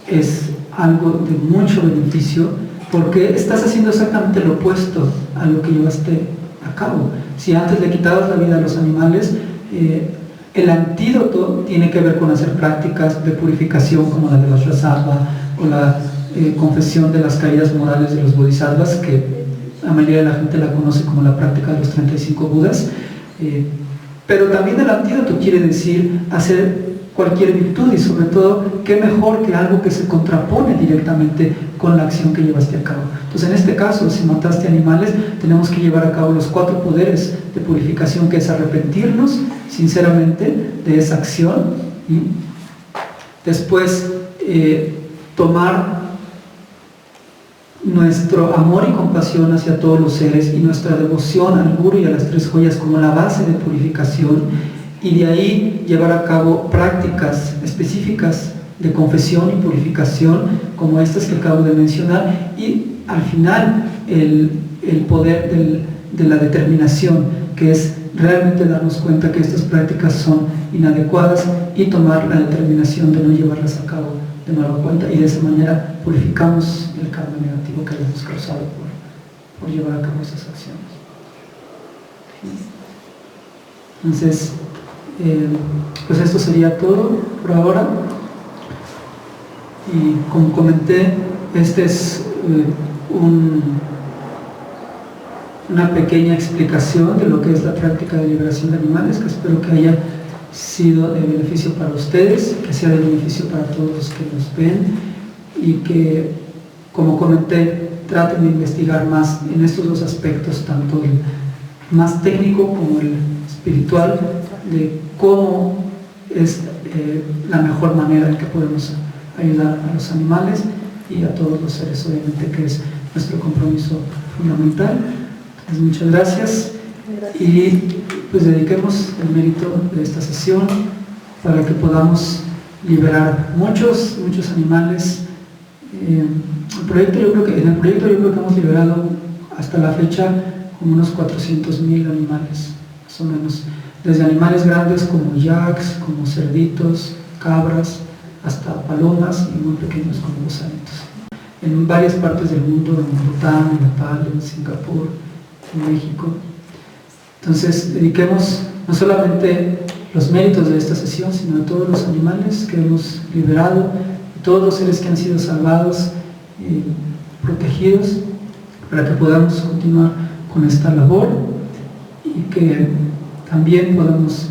S1: es algo de mucho beneficio, porque estás haciendo exactamente lo opuesto a lo que llevaste a cabo. Si antes le quitabas la vida a los animales, el antídoto tiene que ver con hacer prácticas de purificación como la de los Vajrasattva o la confesión de las caídas morales de los Bodhisattvas, que la mayoría de la gente la conoce como la práctica de los 35 Budas, pero también el antídoto quiere decir hacer cualquier virtud, y sobre todo, qué mejor que algo que se contrapone directamente con la acción que llevaste a cabo. Entonces, en este caso, si mataste animales, tenemos que llevar a cabo los 4 poderes de purificación, que es arrepentirnos sinceramente de esa acción, y después tomar nuestro amor y compasión hacia todos los seres y nuestra devoción al Guru y a las 3 joyas como la base de purificación, y de ahí llevar a cabo prácticas específicas de confesión y purificación como estas que acabo de mencionar, y al final el poder de la determinación, que es realmente darnos cuenta que estas prácticas son inadecuadas y tomar la determinación de no llevarlas a cabo de nueva cuenta, y de esa manera purificamos el karma negativo que hayamos causado por llevar a cabo esas acciones. Entonces, pues esto sería todo por ahora, y como comenté, este es una pequeña explicación de lo que es la práctica de liberación de animales, que espero que haya sido de beneficio para ustedes, que sea de beneficio para todos los que nos ven, y que, como comenté, traten de investigar más en estos 2 aspectos, tanto el más técnico como el espiritual, de cómo es la mejor manera en que podemos ayudar a los animales y a todos los seres, obviamente, que es nuestro compromiso fundamental. Entonces, muchas gracias, y pues dediquemos el mérito de esta sesión para que podamos liberar muchos animales. En el proyecto yo creo que hemos liberado hasta la fecha como unos 400,000 animales, más o menos, desde animales grandes como yaks, como cerditos, cabras, hasta palomas y muy pequeños como gusanitos. En varias partes del mundo, en Bután, en Nepal, en Singapur, en México. Entonces, dediquemos no solamente los méritos de esta sesión, sino a todos los animales que hemos liberado, todos los seres que han sido salvados y protegidos, para que podamos continuar con esta labor y que también podamos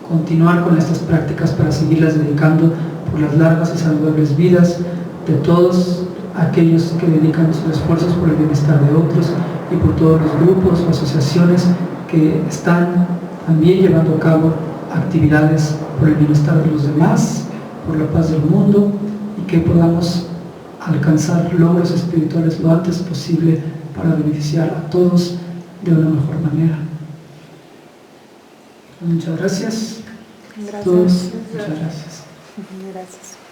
S1: continuar con estas prácticas para seguirlas dedicando por las largas y saludables vidas de todos aquellos que dedican sus esfuerzos por el bienestar de otros y por todos los grupos o asociaciones que están también llevando a cabo actividades por el bienestar de los demás, por la paz del mundo, y que podamos alcanzar logros espirituales lo antes posible para beneficiar a todos de una mejor manera. Muchas gracias.
S4: Gracias.
S1: A todos, muchas gracias.
S4: Gracias.